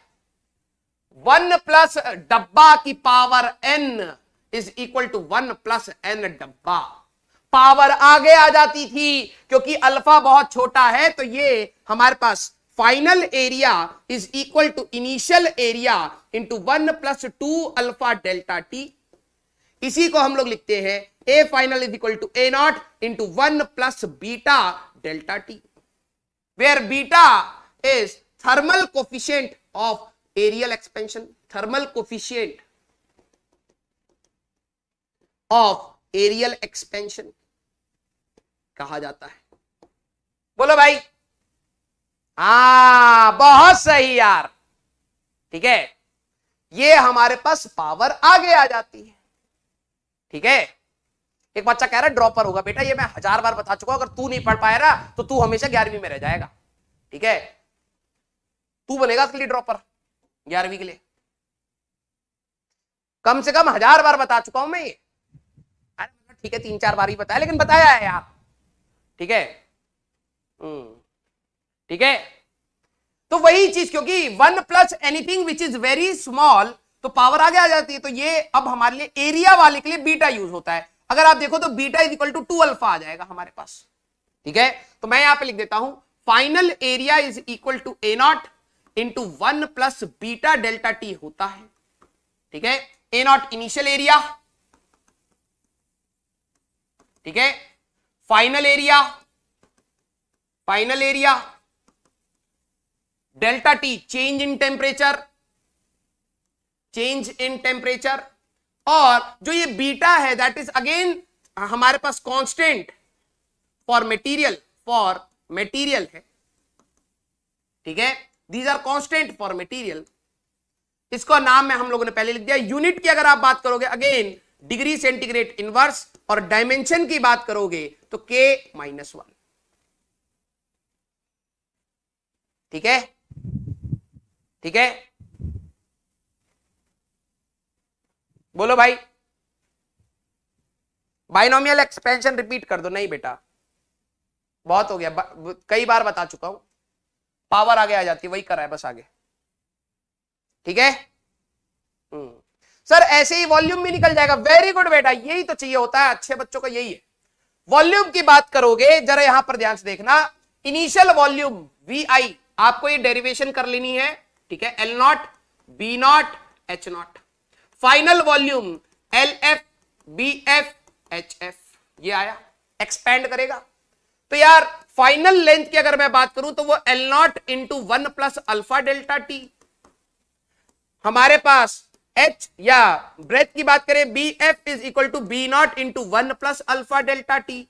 A: 1 प्लस डब्बा की power n is equal to 1 plus n डब्बा, पावर आगे आ जाती थी क्योंकि अल्फा बहुत छोटा है, तो ये हमारे पास final area is equal to initial area into 1 plus 2 alpha delta T. इसी को हम लोग लिखते हैं A final is equal to A0 into 1 plus beta delta T, where beta is thermal coefficient of areal expansion, thermal coefficient of areal expansion कहा जाता है। बोलो भाई, बहुत सही यार, ठीक है। ये हमारे पास पावर आगे आ जाती है, ठीक है। एक बच्चा कह रहा है ड्रॉपर होगा, बेटा ये मैं 1000 बार बता चुका हूं, अगर तू नहीं पढ़ पाया ना तो तू हमेशा 11वीं में रह जाएगा, ठीक है। तू बनेगा असली ड्रॉपर 11वीं के लिए, कम से कम 1000 बार बता चुका हूं मैं ये। अरे ठीक है 3-4 बार ही बताया, लेकिन बताया है यार, ठीक है, ठीक है। तो वही चीज, क्योंकि 1 plus anything which is very small तो पावर आगे आ जाती है। तो ये अब हमारे लिए एरिया वाले के लिए बीटा यूज होता है। अगर आप देखो तो beta is equal to 2 alpha आ जाएगा हमारे पास, ठीक है। तो मैं यहां पे लिख देता हूं final area is equal to A not into 1 plus beta delta T होता है, ठीक है। ए नॉट इनिशियल एरिया, ठीक है। Final area delta T change in temperature, और जो ये बीटा है दैट इज अगेन हमारे पास कांस्टेंट फॉर मटेरियल है, ठीक है। These are constant for material. इसको नाम में हम लोगों ने पहले लिख दिया। यूनिट की अगर आप बात करोगे अगेन डिग्री सेंटीग्रेड इनवर्स, और डायमेंशन की बात करोगे तो K-1, ठीक है, ठीक है। बोलो भाई, बाइनोमियल एक्सपेंशन रिपीट कर दो। नहीं बेटा बहुत हो गया, कई बार बता चुका हूं, पावर आगे आ जाती है, वही कर रहा है बस आगे, ठीक है। सर ऐसे ही वॉल्यूम भी निकल जाएगा। वेरी गुड बेटा, यही तो चाहिए होता है, अच्छे बच्चों का यही है। वॉल्यूम की बात करोगे जरा यहां पर ध्यान से देखना, इनिशियल वॉल्यूम VI आपको ये डेरिवेशन कर लेनी है, ठीक है। L0 B0 H0, final volume LF BF HF, ये आया, एक्सपैंड करेगा। तो यार फाइनल लेंथ की अगर मैं बात करूं तो वो L0 into 1 plus alpha delta T, हमारे पास H या ब्रेथ की बात करें BF is equal to B0 into 1 plus alpha delta T,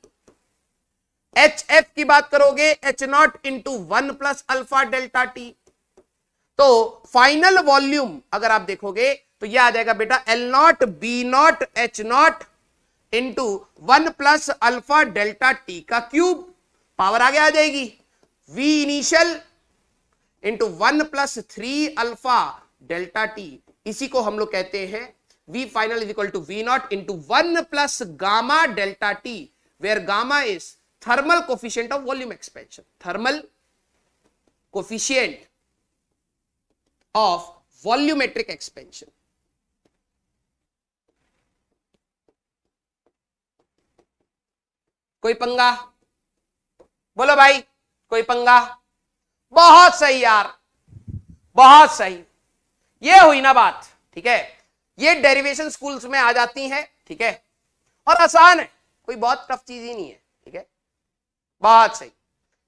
A: HF की बात करोगे H0 into 1 plus alpha delta T. तो फाइनल वॉल्यूम अगर आप देखोगे तो यह आ जाएगा बेटा L0 B0 H0 into 1 plus alpha delta T का क्यूब, पावर आगे आ जाएगी V initial into 1 plus 3 alpha delta T. इसी को हम लोग कहते हैं V final is equal to V0 into 1 plus gamma delta T, where gamma is thermal coefficient of volume expansion, thermal coefficient of volumetric expansion. कोई पंगा? बोलो भाई कोई पंगा? बहुत सही यार, बहुत सही, ये हुई ना बात, ठीक है। ये डेरिवेशन स्कूल्स में आ जाती हैं, ठीक है, और आसान है, कोई बहुत टफ चीज ही नहीं है, ठीक है, बहुत सही,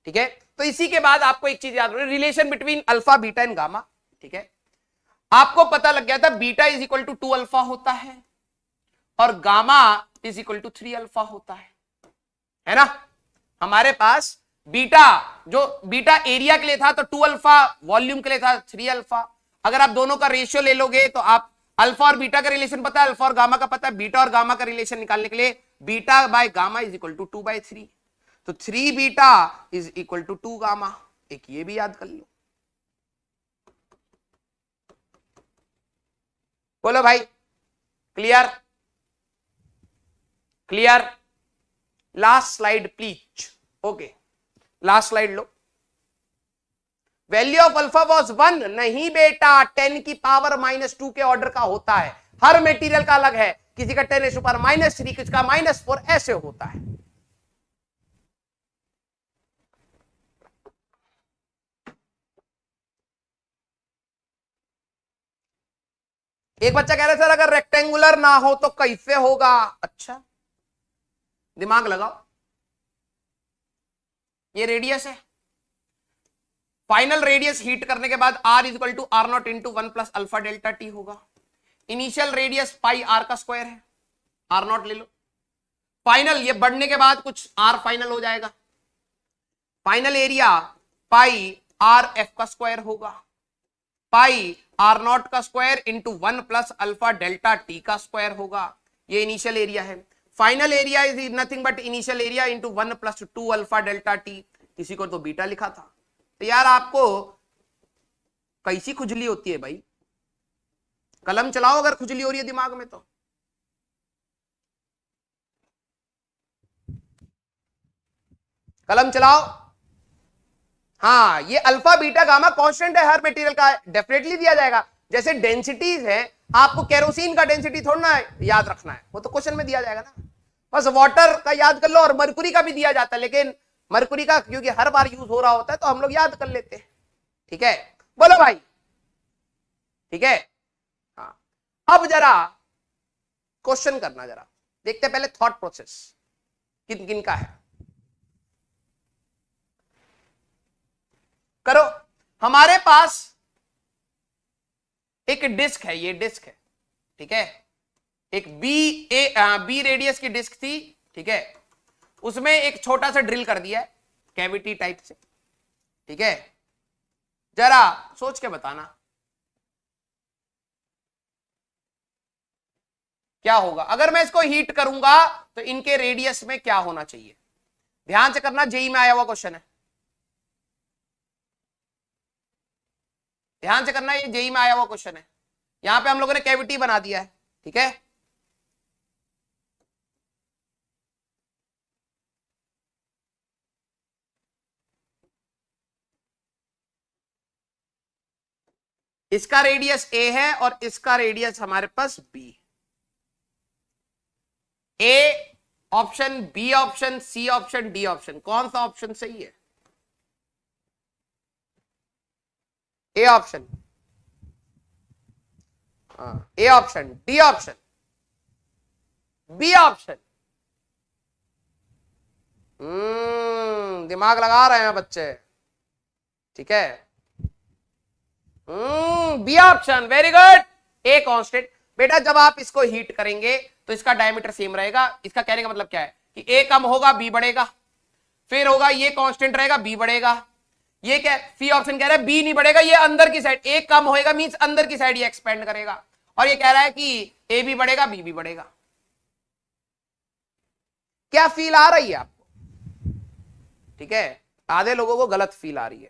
A: ठीक है। तो इसी के बाद आपको एक चीज याद रखनी, relation between alpha beta and gamma, ठीक है। आपको पता लग गया था beta is equal to 2 alpha होता है और gamma is equal to 3 alpha होता है ना। हमारे पास बीटा, जो बीटा एरिया के लिए था तो 2 अल्फा, वॉल्यूम के लिए था 3 अल्फा। अगर आप दोनों का रेशियो ले लोगे तो आप अल्फा और बीटा का रिलेशन पता है, अल्फा और गामा का पता है, बीटा और गामा का रिलेशन निकालने के लिए beta by gamma is equal to 2/3, तो 3 beta is equal to 2 gamma. एक ये भी याद कर लो। बोलो भाई clear? Clear? Last slide please. Okay last slide लो। वैल्यू ऑफ अल्फा वॉज 1, नहीं बेटा 10 की पावर -2 के ऑर्डर का होता है, हर मेटीरियल का अलग है, किसी का 10 ऊपर -3, किसी का -4, ऐसे होता है। एक बच्चा कह रहा है सर अगर रेक्टेंगुलर ना हो तो कैसे होगा? अच्छा दिमाग लगाओ, ये रेडियस है, फाइनल रेडियस हीट करने के बाद R is equal to R0 into 1 plus alpha delta T होगा। इनिशियल रेडियस पाई R का स्क्वायर है, R0 ले लो। फाइनल ये बढ़ने के बाद कुछ R फाइनल हो जाएगा। Final area pi R F का स्क्वायर होगा, पाई R0 का square into 1 plus alpha delta T का स्क्वायर होगा। ये इनिशियल एरिया है। Final area is nothing but initial area into 1 plus 2 alpha delta T, इसी को तो बीटा लिखा था। तो यार आपको कैसी खुजली होती है भाई? कलम चलाओ अगर खुजली हो रही है दिमाग में तो। कलम चलाओ। हाँ ये अल्फा बीटा गामा कांस्टेंट है हर मटेरियल का, डेफिनेटली दिया जाएगा, जैसे डेंसिटीज है, आपको केरोसिन का डेंसिटी थोड़ा ना याद रखना है, वो तो क्वेश्चन में दिया जाएगा ना। बस वाटर का याद कर लो, और मरकुरी का भी दिया जाता है, लेकिन मरकुरी का क्योंकि हर बार यूज हो रहा होता है तो हम लोग याद कर लेते हैं। ठीक है, बोलो भाई। ठीक है, हाँ। अब जरा क्वेश्चन करना, जरा देखते हैं पहले थॉट प्रोसेस किन किन का है। करो। हमारे पास एक डिस्क है, ये डिस्क है, ठीक है, एक बी रेडियस की डिस्क थी, ठीक है, उसमें एक छोटा सा ड्रिल कर दिया है कैविटी टाइप से, ठीक है। जरा सोच के बताना क्या होगा अगर मैं इसको हीट करूंगा, तो इनके रेडियस में क्या होना चाहिए। ध्यान से करना, जेई में आया हुआ क्वेश्चन है, ध्यान से करना, ये जेई में आया हुआ क्वेश्चन है। यहां पे हम लोगों ने कैविटी बना दिया है, ठीक है। इसका रेडियस ए है और इसका रेडियस हमारे पास B. A option, B option, C option, D option, कौन सा ऑप्शन सही है? A option, A option, D option, B option. दिमाग लगा रहे हैं बच्चे, ठीक है। B option, very good. A constant. बेटा जब आप इसको हीट करेंगे तो इसका डायमीटर सेम रहेगा, इसका कहने का मतलब क्या है कि ए कम होगा बी बढ़ेगा, फिर होगा ये कांस्टेंट रहेगा बी बढ़ेगा। ये क्या, सी ऑप्शन कह रहा है बी नहीं बढ़ेगा, ये अंदर की साइड, ए कम होएगा मींस अंदर की साइड ये एक्सपेंड करेगा, और ये कह रहा है कि ए भी बढ़ेगा बी भी बढ़ेगा। क्या फील आ रही है आपको? ठीक है, आधे लोगों को गलत फील आ रही है।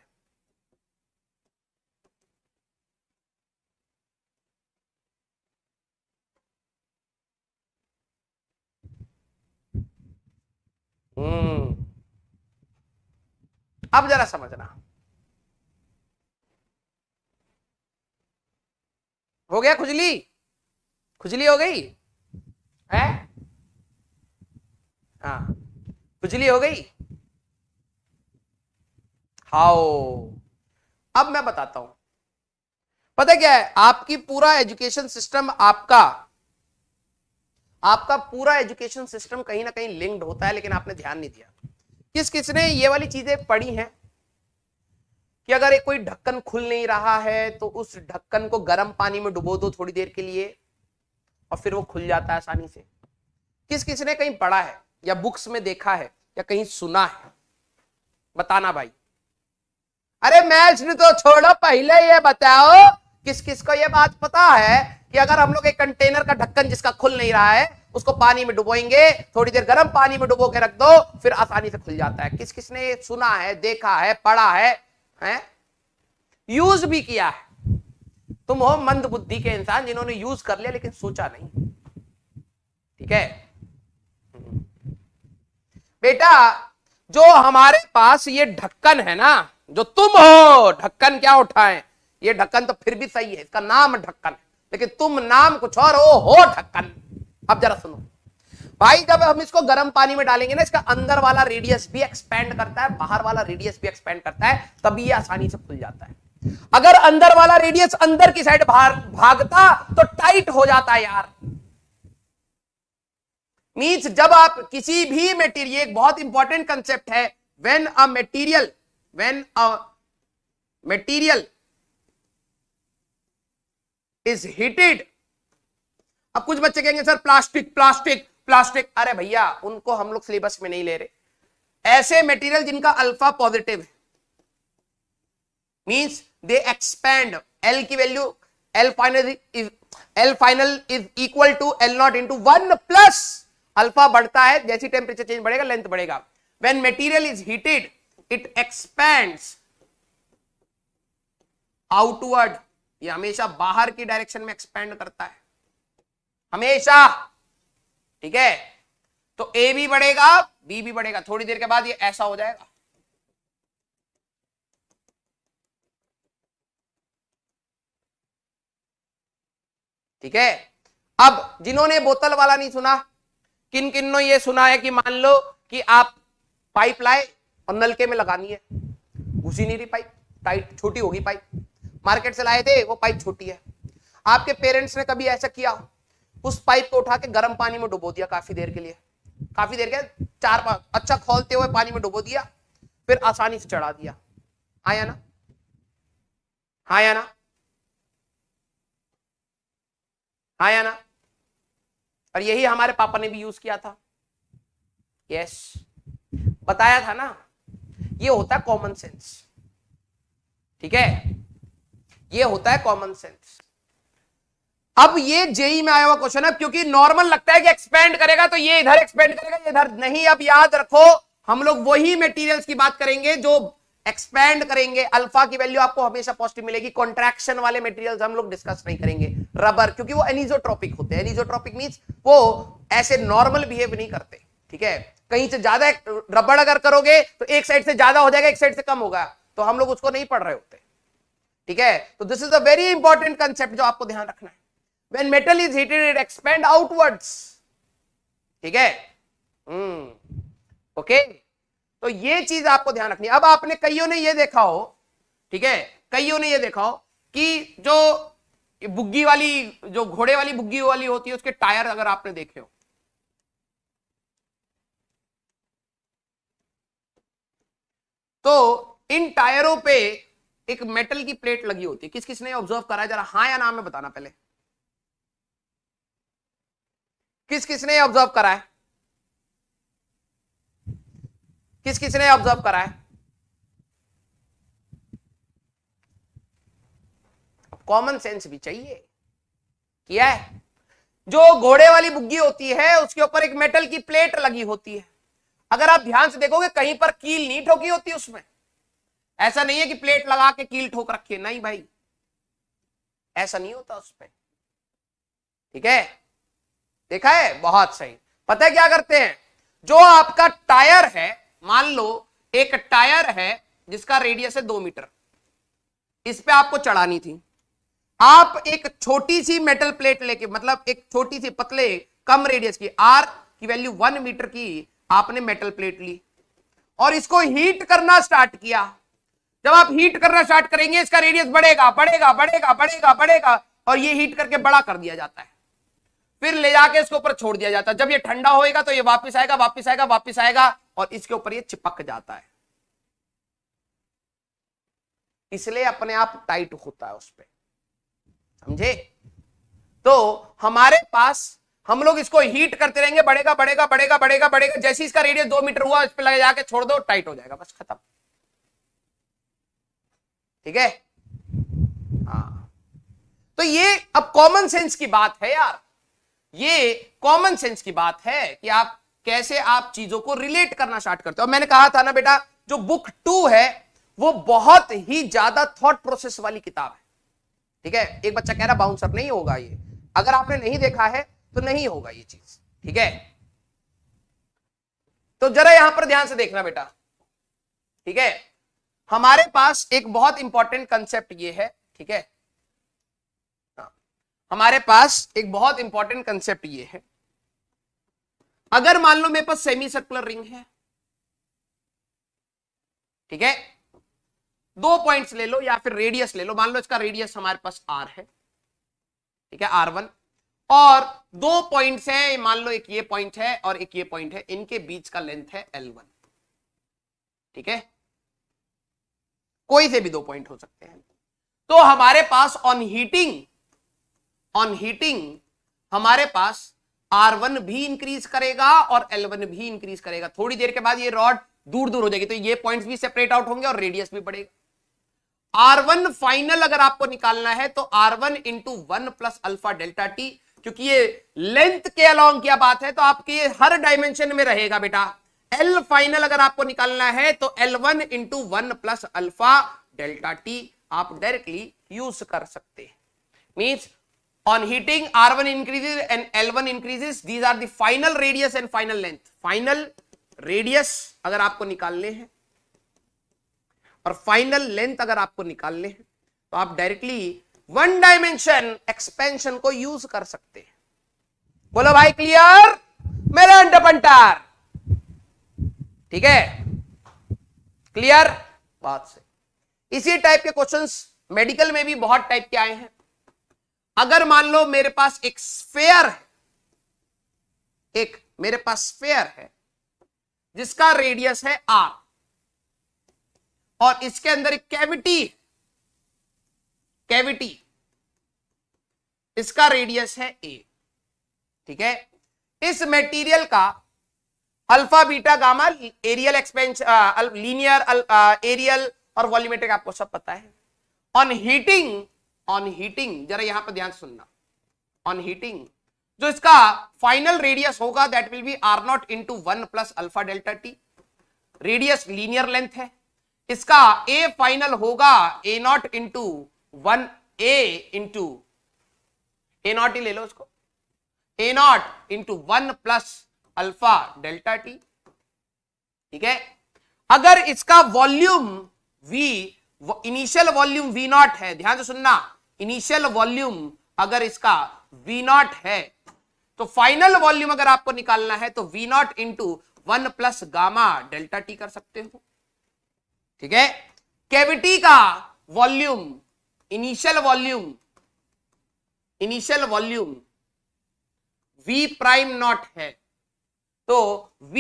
A: अब जरा समझना, हो गया खुजली? खुजली हो गई है? हाँ, खुजली हो गई। हाउ, अब मैं बताता हूं। पता क्या है, आपकी पूरा एजुकेशन सिस्टम, आपका पूरा एजुकेशन सिस्टम कहीं ना कहीं लिंक्ड होता है, लेकिन आपने ध्यान नहीं दिया। किस किसने ये वाली चीजें पढ़ी हैं कि अगर कोई ढक्कन खुल नहीं रहा है तो उस ढक्कन को गर्म पानी में डुबो दो थोड़ी देर के लिए, और फिर वो खुल जाता है आसानी से। किस किसने कहीं पढ़ा है या बुक्स में देखा है या कहीं सुना है? बताना भाई। अरे मैच ने तो छोड़ो, पहले ये बताओ किस किस को ये बात पता है कि अगर हम लोग एक कंटेनर का ढक्कन जिसका खुल नहीं रहा है उसको पानी में डुबोएंगे, थोड़ी देर गर्म पानी में डुबो के रख दो, फिर आसानी से खुल जाता है। किस किसने सुना है, देखा है, पढ़ा है, यूज भी किया है? तुम हो मंद बुद्धि के इंसान जिन्होंने यूज कर लिया लेकिन सोचा नहीं, ठीक है। बेटा जो हमारे पास ये ढक्कन है ना, जो तुम हो, ढक्कन क्या उठाएं, ये ढक्कन तो फिर भी सही है, इसका नाम ढक्कन है, लेकिन तुम नाम कुछ और हो ढक्कन। अब जरा सुनो भाई, जब हम इसको गर्म पानी में डालेंगे ना, इसका अंदर वाला रेडियस भी एक्सपेंड करता है, बाहर वाला रेडियस भी एक्सपेंड करता है, तभी ये आसानी से खुल जाता है। अगर अंदर वाला रेडियस अंदर की साइड भागता तो टाइट हो जाता है यार। मींस जब आप किसी भी मटेरियल, एक बहुत इंपॉर्टेंट कंसेप्ट है, when a material is heated. अब कुछ बच्चे कहेंगे सर प्लास्टिक प्लास्टिक प्लास्टिक, अरे भैया उनको हम लोग सिलेबस में नहीं ले रहे। ऐसे मटेरियल जिनका अल्फा पॉजिटिव है, मींस दे एक्सपैंड, एल की वैल्यू, L final is equal to L not into 1 plus alpha बढ़ता है, जैसी टेम्परेचर चेंज बढ़ेगा लेंथ बढ़ेगा। When material is heated it expands outward, ये हमेशा बाहर की डायरेक्शन में एक्सपैंड करता है हमेशा, ठीक है। तो ए भी बढ़ेगा बी भी बढ़ेगा, थोड़ी देर के बाद ये ऐसा हो जाएगा। ठीक है। अब जिन्होंने बोतल वाला नहीं सुना, किन किन ने ये सुना है कि मान लो कि आप पाइप लाए और नलके में लगानी है, घुसी नहीं रही पाइप, टाइट छोटी होगी पाइप, मार्केट से लाए थे वो पाइप छोटी है। आपके पेरेंट्स ने कभी ऐसा किया, उस पाइप को उठा के गर्म पानी में डुबो दिया काफी देर के लिए, काफी देर के 4-5 अच्छा खोलते हुए पानी में डुबो दिया, फिर आसानी से चढ़ा दिया, हाँ या ना, हाँ या ना, हाँ या ना। और यही हमारे पापा ने भी यूज किया था। यस, बताया था ना, ये होता है कॉमन सेंस। ठीक है, ये होता है कॉमन सेंस। अब ये जेई में आया हुआ क्वेश्चन है, क्योंकि नॉर्मल लगता है कि एक्सपेंड करेगा तो ये इधर एक्सपेंड करेगा, ये इधर नहीं। अब याद रखो, हम लोग वही मटेरियल्स की बात करेंगे जो एक्सपेंड करेंगे, अल्फा की वैल्यू आपको हमेशा पॉजिटिव मिलेगी। कॉन्ट्रैक्शन वाले मटेरियल्स हम लोग डिस्कस नहीं करेंगे। रबर, क्योंकि वो एनिसोट्रोपिक होते हैं। एनिसोट्रोपिक मींस वो ऐसे नॉर्मल बिहेव नहीं करते। ठीक है, कहीं से ज्यादा रबड़ अगर करोगे तो एक साइड से ज्यादा हो जाएगा, एक साइड से कम होगा, तो हम लोग उसको नहीं पढ़ रहे होते। ठीक है, तो this is a very important concept जो आपको ध्यान रखना है। When metal is heated, it expand outwards. ठीक है, ओके, तो ये चीज आपको ध्यान रखनी है। अब आपने कईयों ने ये देखा हो, ठीक है, कईयों ने ये देखा हो कि जो बुग्गी वाली, जो घोड़े वाली बुग्गी वाली होती है, उसके टायर अगर आपने देखे हो, तो इन टायरों पे एक मेटल की प्लेट लगी होती है। किस किस ने ऑब्जर्व करा है, जरा हाँ या ना में बताना पहले। किस किसने ऑब्जर्व करा है, किस किसने ऑब्जर्व करा है? कॉमन सेंस भी चाहिए, किया है। जो घोड़े वाली बुग्गी होती है उसके ऊपर एक मेटल की प्लेट लगी होती है। अगर आप ध्यान से देखोगे कहीं पर कील नहीं ठोकी होती उसमें। ऐसा नहीं है कि प्लेट लगा के कील ठोक रखी है, नहीं भाई, ऐसा नहीं होता उसमें। ठीक है, देखा है, बहुत सही। पता है क्या करते हैं, जो आपका टायर है, मान लो एक टायर है जिसका रेडियस है 2 मीटर, इस पे आपको चढ़ानी थी। आप एक छोटी सी मेटल प्लेट लेके, मतलब एक छोटी सी पतले कम रेडियस की, आर की वैल्यू 1 मीटर की आपने मेटल प्लेट ली और इसको हीट करना स्टार्ट किया। जब आप हीट करना स्टार्ट करेंगे इसका रेडियस बढ़ेगा बढ़ेगा बढ़ेगा बढ़ेगा बढ़ेगा और ये हीट करके बड़ा कर दिया जाता है। फिर ले जाके इसके ऊपर छोड़ दिया जाता है। जब ये ठंडा होएगा तो ये वापस आएगा वापस आएगा वापस आएगा और इसके ऊपर ये चिपक जाता है, इसलिए अपने आप टाइट होता है उस पर, समझे? तो हमारे पास हम लोग इसको हीट करते रहेंगे, बढ़ेगा बढ़ेगा बढ़ेगा बढ़ेगा बढ़ेगा, जैसे इसका रेडियस 2 मीटर हुआ इस पर लगा जाके छोड़ दो, टाइट हो जाएगा, बस खत्म। ठीक है, हाँ, तो ये अब कॉमन सेंस की बात है यार, ये कॉमन सेंस की बात है कि आप कैसे आप चीजों को रिलेट करना स्टार्ट करते हो। मैंने कहा था ना बेटा, जो बुक 2 है वो बहुत ही ज्यादा थॉट प्रोसेस वाली किताब है। ठीक है, एक बच्चा कह रहा बाउंसर, नहीं होगा ये, अगर आपने नहीं देखा है तो नहीं होगा ये चीज। ठीक है, तो जरा यहां पर ध्यान से देखना बेटा। ठीक है, हमारे पास एक बहुत इंपॉर्टेंट कंसेप्ट ये है। ठीक है, हमारे पास एक बहुत इंपॉर्टेंट कंसेप्ट ये है, अगर मान लो मेरे पास सेमी सर्कुलर रिंग है, ठीक है, 2 पॉइंट्स ले लो या फिर रेडियस ले लो, मान लो इसका रेडियस हमारे पास r है, ठीक है, r1, और 2 पॉइंट्स हैं, मान लो एक ये पॉइंट है और एक ये पॉइंट है, इनके बीच का लेंथ है l1। ठीक है, कोई से भी 2 पॉइंट हो सकते हैं। तो हमारे पास ऑन हीटिंग हमारे पास R1 भी इंक्रीज करेगा और L1 भी इंक्रीज करेगा। थोड़ी देर के बाद ये रॉड दूर दूर हो जाएगी तो ये पॉइंट्स भी सेपरेट आउट होंगे और रेडियस भी बढ़ेगा। R1 फाइनल अगर आपको निकालना है तो R1 into 1 plus alpha delta T, क्योंकि ये लेंथ के अलोंग क्या बात है तो आपके ये हर डायमेंशन में रहेगा बेटा। L फाइनल अगर आपको निकालना है तो L1 into 1 plus alpha delta T आप डायरेक्टली यूज कर सकते हैं। Means on heating R1 increases and L1 increases, these are the final radius and final length। final radius अगर आपको निकालने हैं और final length अगर आपको निकालने हैं तो आप डायरेक्टली वन डायमेंशन एक्सपेंशन को यूज कर सकते हैं। बोलो भाई क्लियर मेरे अंडरपंटार, ठीक है, क्लियर बात से। इसी टाइप के क्वेश्चंस मेडिकल में भी बहुत टाइप के आए हैं। अगर मान लो मेरे पास एक स्फेयर है, मेरे पास स्फेयर है जिसका रेडियस है r और इसके अंदर एक कैविटी इसका रेडियस है a, ठीक है। इस मटेरियल का alpha beta gamma areal expansion linear areal और वॉल्यूमेट्रिक आपको सब पता है। ऑन हीटिंग जरा यहां पर ध्यान सुनना, ऑन हीटिंग जो इसका फाइनल रेडियस होगा that will be R not into 1 plus alpha delta T. Radius linear length है, इसका ए फाइनल होगा A not into 1 A naught ही ले लो उसको, A not into 1 plus alpha delta T, ठीक है। अगर इसका volume V, initial volume V naught है, ध्यान से सुनना, इनिशियल वॉल्यूम अगर इसका V नॉट है तो फाइनल वॉल्यूम अगर आपको निकालना है तो V not into 1 plus gamma delta T कर सकते हो, ठीक है। कैविटी का volume initial volume V prime not है तो V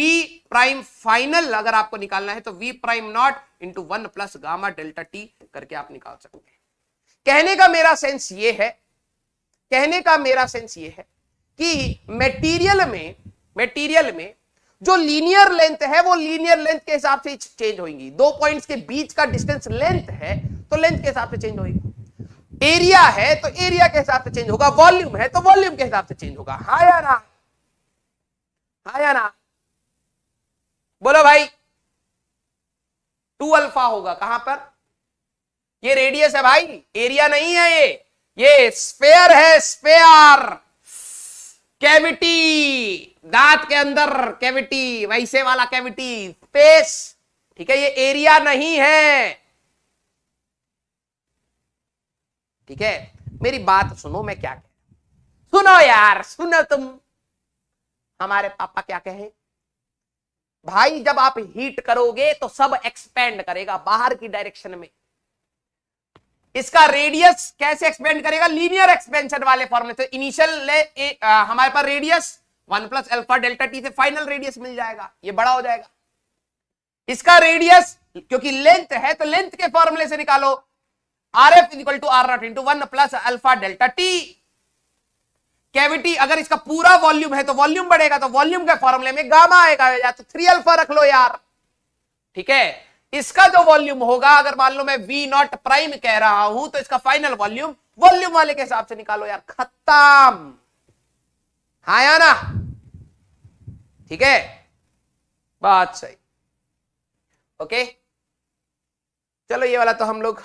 A: प्राइम फाइनल अगर आपको निकालना है तो V prime not into 1 plus gamma delta T करके आप निकाल सकते हैं। कहने का मेरा सेंस ये है कि मटेरियल में जो लीनियर लेंथ है वो लीनियर लेंथ के हिसाब से चेंज होगी। दो पॉइंट्स के बीच का डिस्टेंस लेंथ है तो लेंथ के हिसाब से चेंज होगी। एरिया है तो एरिया के हिसाब से चेंज होगा, वॉल्यूम है तो वॉल्यूम के हिसाब से चेंज होगा। हाँ या ना, हाँ या ना, बोलो भाई। 2 अल्फा होगा कहां पर, ये रेडियस है भाई, एरिया नहीं है, ये स्फेयर है, स्फेयर। कैविटी, दांत के अंदर कैविटी, वैसे वाला कैविटी, स्पेस, ठीक है, ये एरिया नहीं है, ठीक है। मेरी बात सुनो, मैं क्या कह, सुनो यार, सुनो तुम। हमारे पापा क्या कहे भाई, जब आप हीट करोगे तो सब एक्सपेंड करेगा बाहर की डायरेक्शन में। इसका रेडियस कैसे एक्सपेंड करेगा, लीनियर एक्सपेंशन वाले फॉर्मूले से। इनिशियल हमारे पास radius 1 plus alpha delta T से फाइनल रेडियस मिल जाएगा, ये बड़ा हो जाएगा। इसका रेडियस क्योंकि लेंथ है तो लेंथ के फॉर्मूले से निकालो, R F equal to R not into 1 plus alpha delta T. Cavity अगर इसका पूरा वॉल्यूम है तो वॉल्यूम बढ़ेगा, तो वॉल्यूम के फॉर्मूले में गामा आएगा, या तो 3 अल्फा रख लो यार, ठीक है। इसका जो वॉल्यूम होगा, अगर मान लो मैं V नॉट प्राइम कह रहा हूं तो इसका फाइनल वॉल्यूम वॉल्यूम वाले के हिसाब से निकालो यार, खत्म। हाँ या ना, ठीक है, बात सही, ओके। चलो ये वाला तो हम लोग,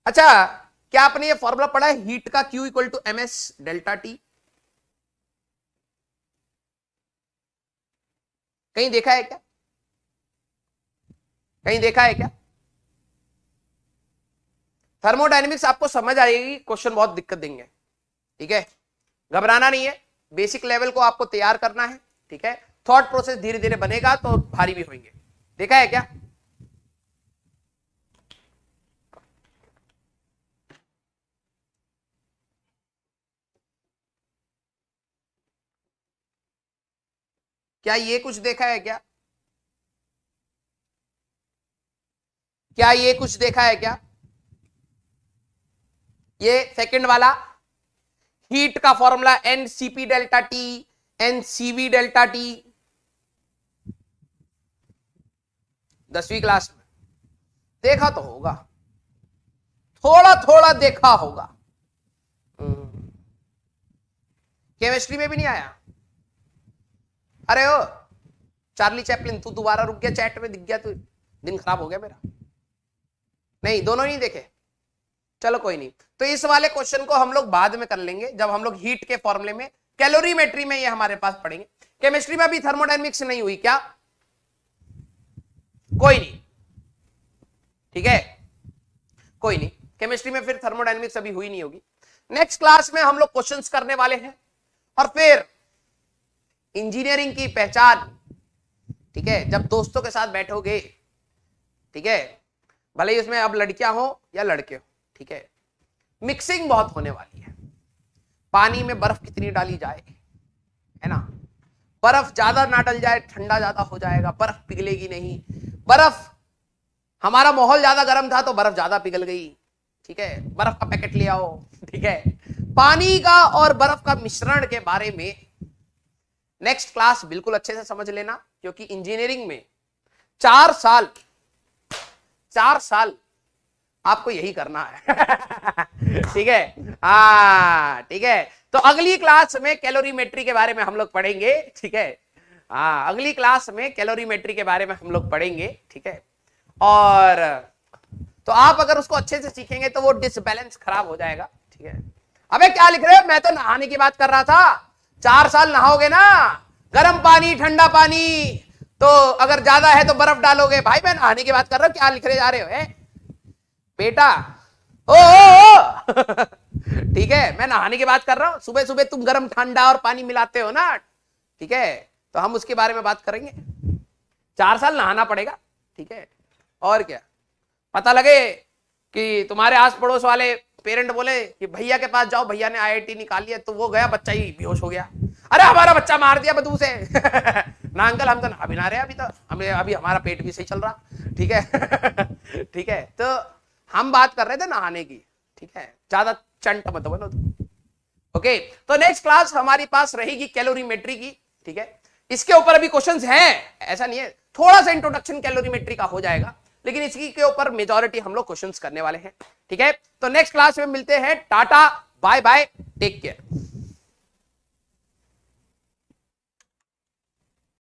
A: अच्छा क्या आपने ये फॉर्मूला पढ़ा है हीट का, Q equal to MS delta T, कहीं देखा है क्या, कहीं देखा है क्या? थर्मोडायनेमिक्स आपको समझ आएगी, क्वेश्चन बहुत दिक्कत देंगे, ठीक है, घबराना नहीं है, बेसिक लेवल को आपको तैयार करना है, ठीक है। थॉट प्रोसेस धीरे धीरे बनेगा तो भारी भी होंगे। देखा है क्या? क्या ये कुछ देखा है क्या? क्या ये कुछ देखा है क्या? ये सेकंड वाला हीट का formula NCP delta T, NCV delta T, 10वीं क्लास में देखा तो होगा, थोड़ा थोड़ा देखा होगा। केमिस्ट्री में भी नहीं आया? अरे ओ चार्ली चैपलिन, तू दोबारा रुक गया, चैट में दिख गया, तू दिन खराब हो गया मेरा। नहीं, दोनों नहीं देखे, चलो कोई नहीं। तो इस वाले क्वेश्चन को हम लोग बाद में कर लेंगे, जब हम लोग हीट के फॉर्मूले में, कैलोरीमेट्री में ये हमारे पास पढ़ेंगे। केमिस्ट्री में अभी थर्मोडायनेमिक्स नहीं हुई क्या? कोई नहीं, ठीक है, कोई नहीं, केमिस्ट्री में फिर थर्मोडायनेमिक्स अभी हुई नहीं होगी। नेक्स्ट क्लास में हम लोग क्वेश्चंस करने वाले हैं और फिर इंजीनियरिंग की पहचान, ठीक है, जब दोस्तों के साथ बैठोगे, ठीक है, भले ही उसमें अब लड़कियां हो या लड़के हो, ठीक है, मिक्सिंग बहुत होने वाली है। पानी में बर्फ कितनी डाली जाए, है ना, बर्फ ज्यादा ना डल जाए, ठंडा ज्यादा हो जाएगा, बर्फ पिघलेगी नहीं। बर्फ, हमारा माहौल ज्यादा गर्म था तो बर्फ ज्यादा पिघल गई, ठीक है, बर्फ का पैकेट ले आओ, ठीक है। पानी का और बर्फ का मिश्रण के बारे में नेक्स्ट क्लास बिल्कुल अच्छे से समझ लेना, क्योंकि इंजीनियरिंग में 4 साल आपको यही करना है। ठीक है, हाँ ठीक है। तो अगली क्लास में कैलोरीमेट्री के बारे में हम लोग पढ़ेंगे, ठीक है, हाँ अगली क्लास में कैलोरीमेट्री के बारे में हम लोग पढ़ेंगे, ठीक है। और तो आप अगर उसको अच्छे से सीखेंगे तो वो डिसबैलेंस खराब हो जाएगा, ठीक है। अबे क्या लिख रहे हो, मैं तो नहाने की बात कर रहा था। 4 साल नहाओगे ना, गर्म पानी ठंडा पानी, तो अगर ज्यादा है तो बर्फ डालोगे। भाई मैं नहाने की बात कर रहा हूं, क्या लिख रहे जा रहे हो बेटा, ओ ठीक है, मैं नहाने की बात कर रहा हूं। सुबह सुबह तुम गर्म ठंडा और पानी मिलाते हो ना, ठीक है, तो हम उसके बारे में बात करेंगे। 4 साल नहाना पड़ेगा, ठीक है। और क्या, पता लगे कि तुम्हारे आस पड़ोस वाले पेरेंट बोले कि भैया के पास जाओ, भैया ने आईआईटी निकाल लिया, तो वो गया, बच्चा ही बेहोश हो गया, अरे हमारा बच्चा मार दिया बदबू से। ना अंकल, हम तो नहा भी ना रहे, अभी तो हमें अभी हमारा पेट भी सही चल रहा, ठीक है। ठीक है, तो हम बात कर रहे थे नहाने की, ठीक है, ज्यादा चंट मत बनो तुम। ओके, तो नेक्स्ट क्लास हमारे पास रहेगी कैलोरीमेट्री की, ठीक है। इसके ऊपर अभी क्वेश्चंस हैं, ऐसा नहीं है, थोड़ा सा इंट्रोडक्शन कैलोरीमेट्री का हो जाएगा, लेकिन इसी के ऊपर मेजॉरिटी हम लोग क्वेश्चंस करने वाले हैं, ठीक है। तो नेक्स्ट क्लास में मिलते हैं, tata bye bye, take care.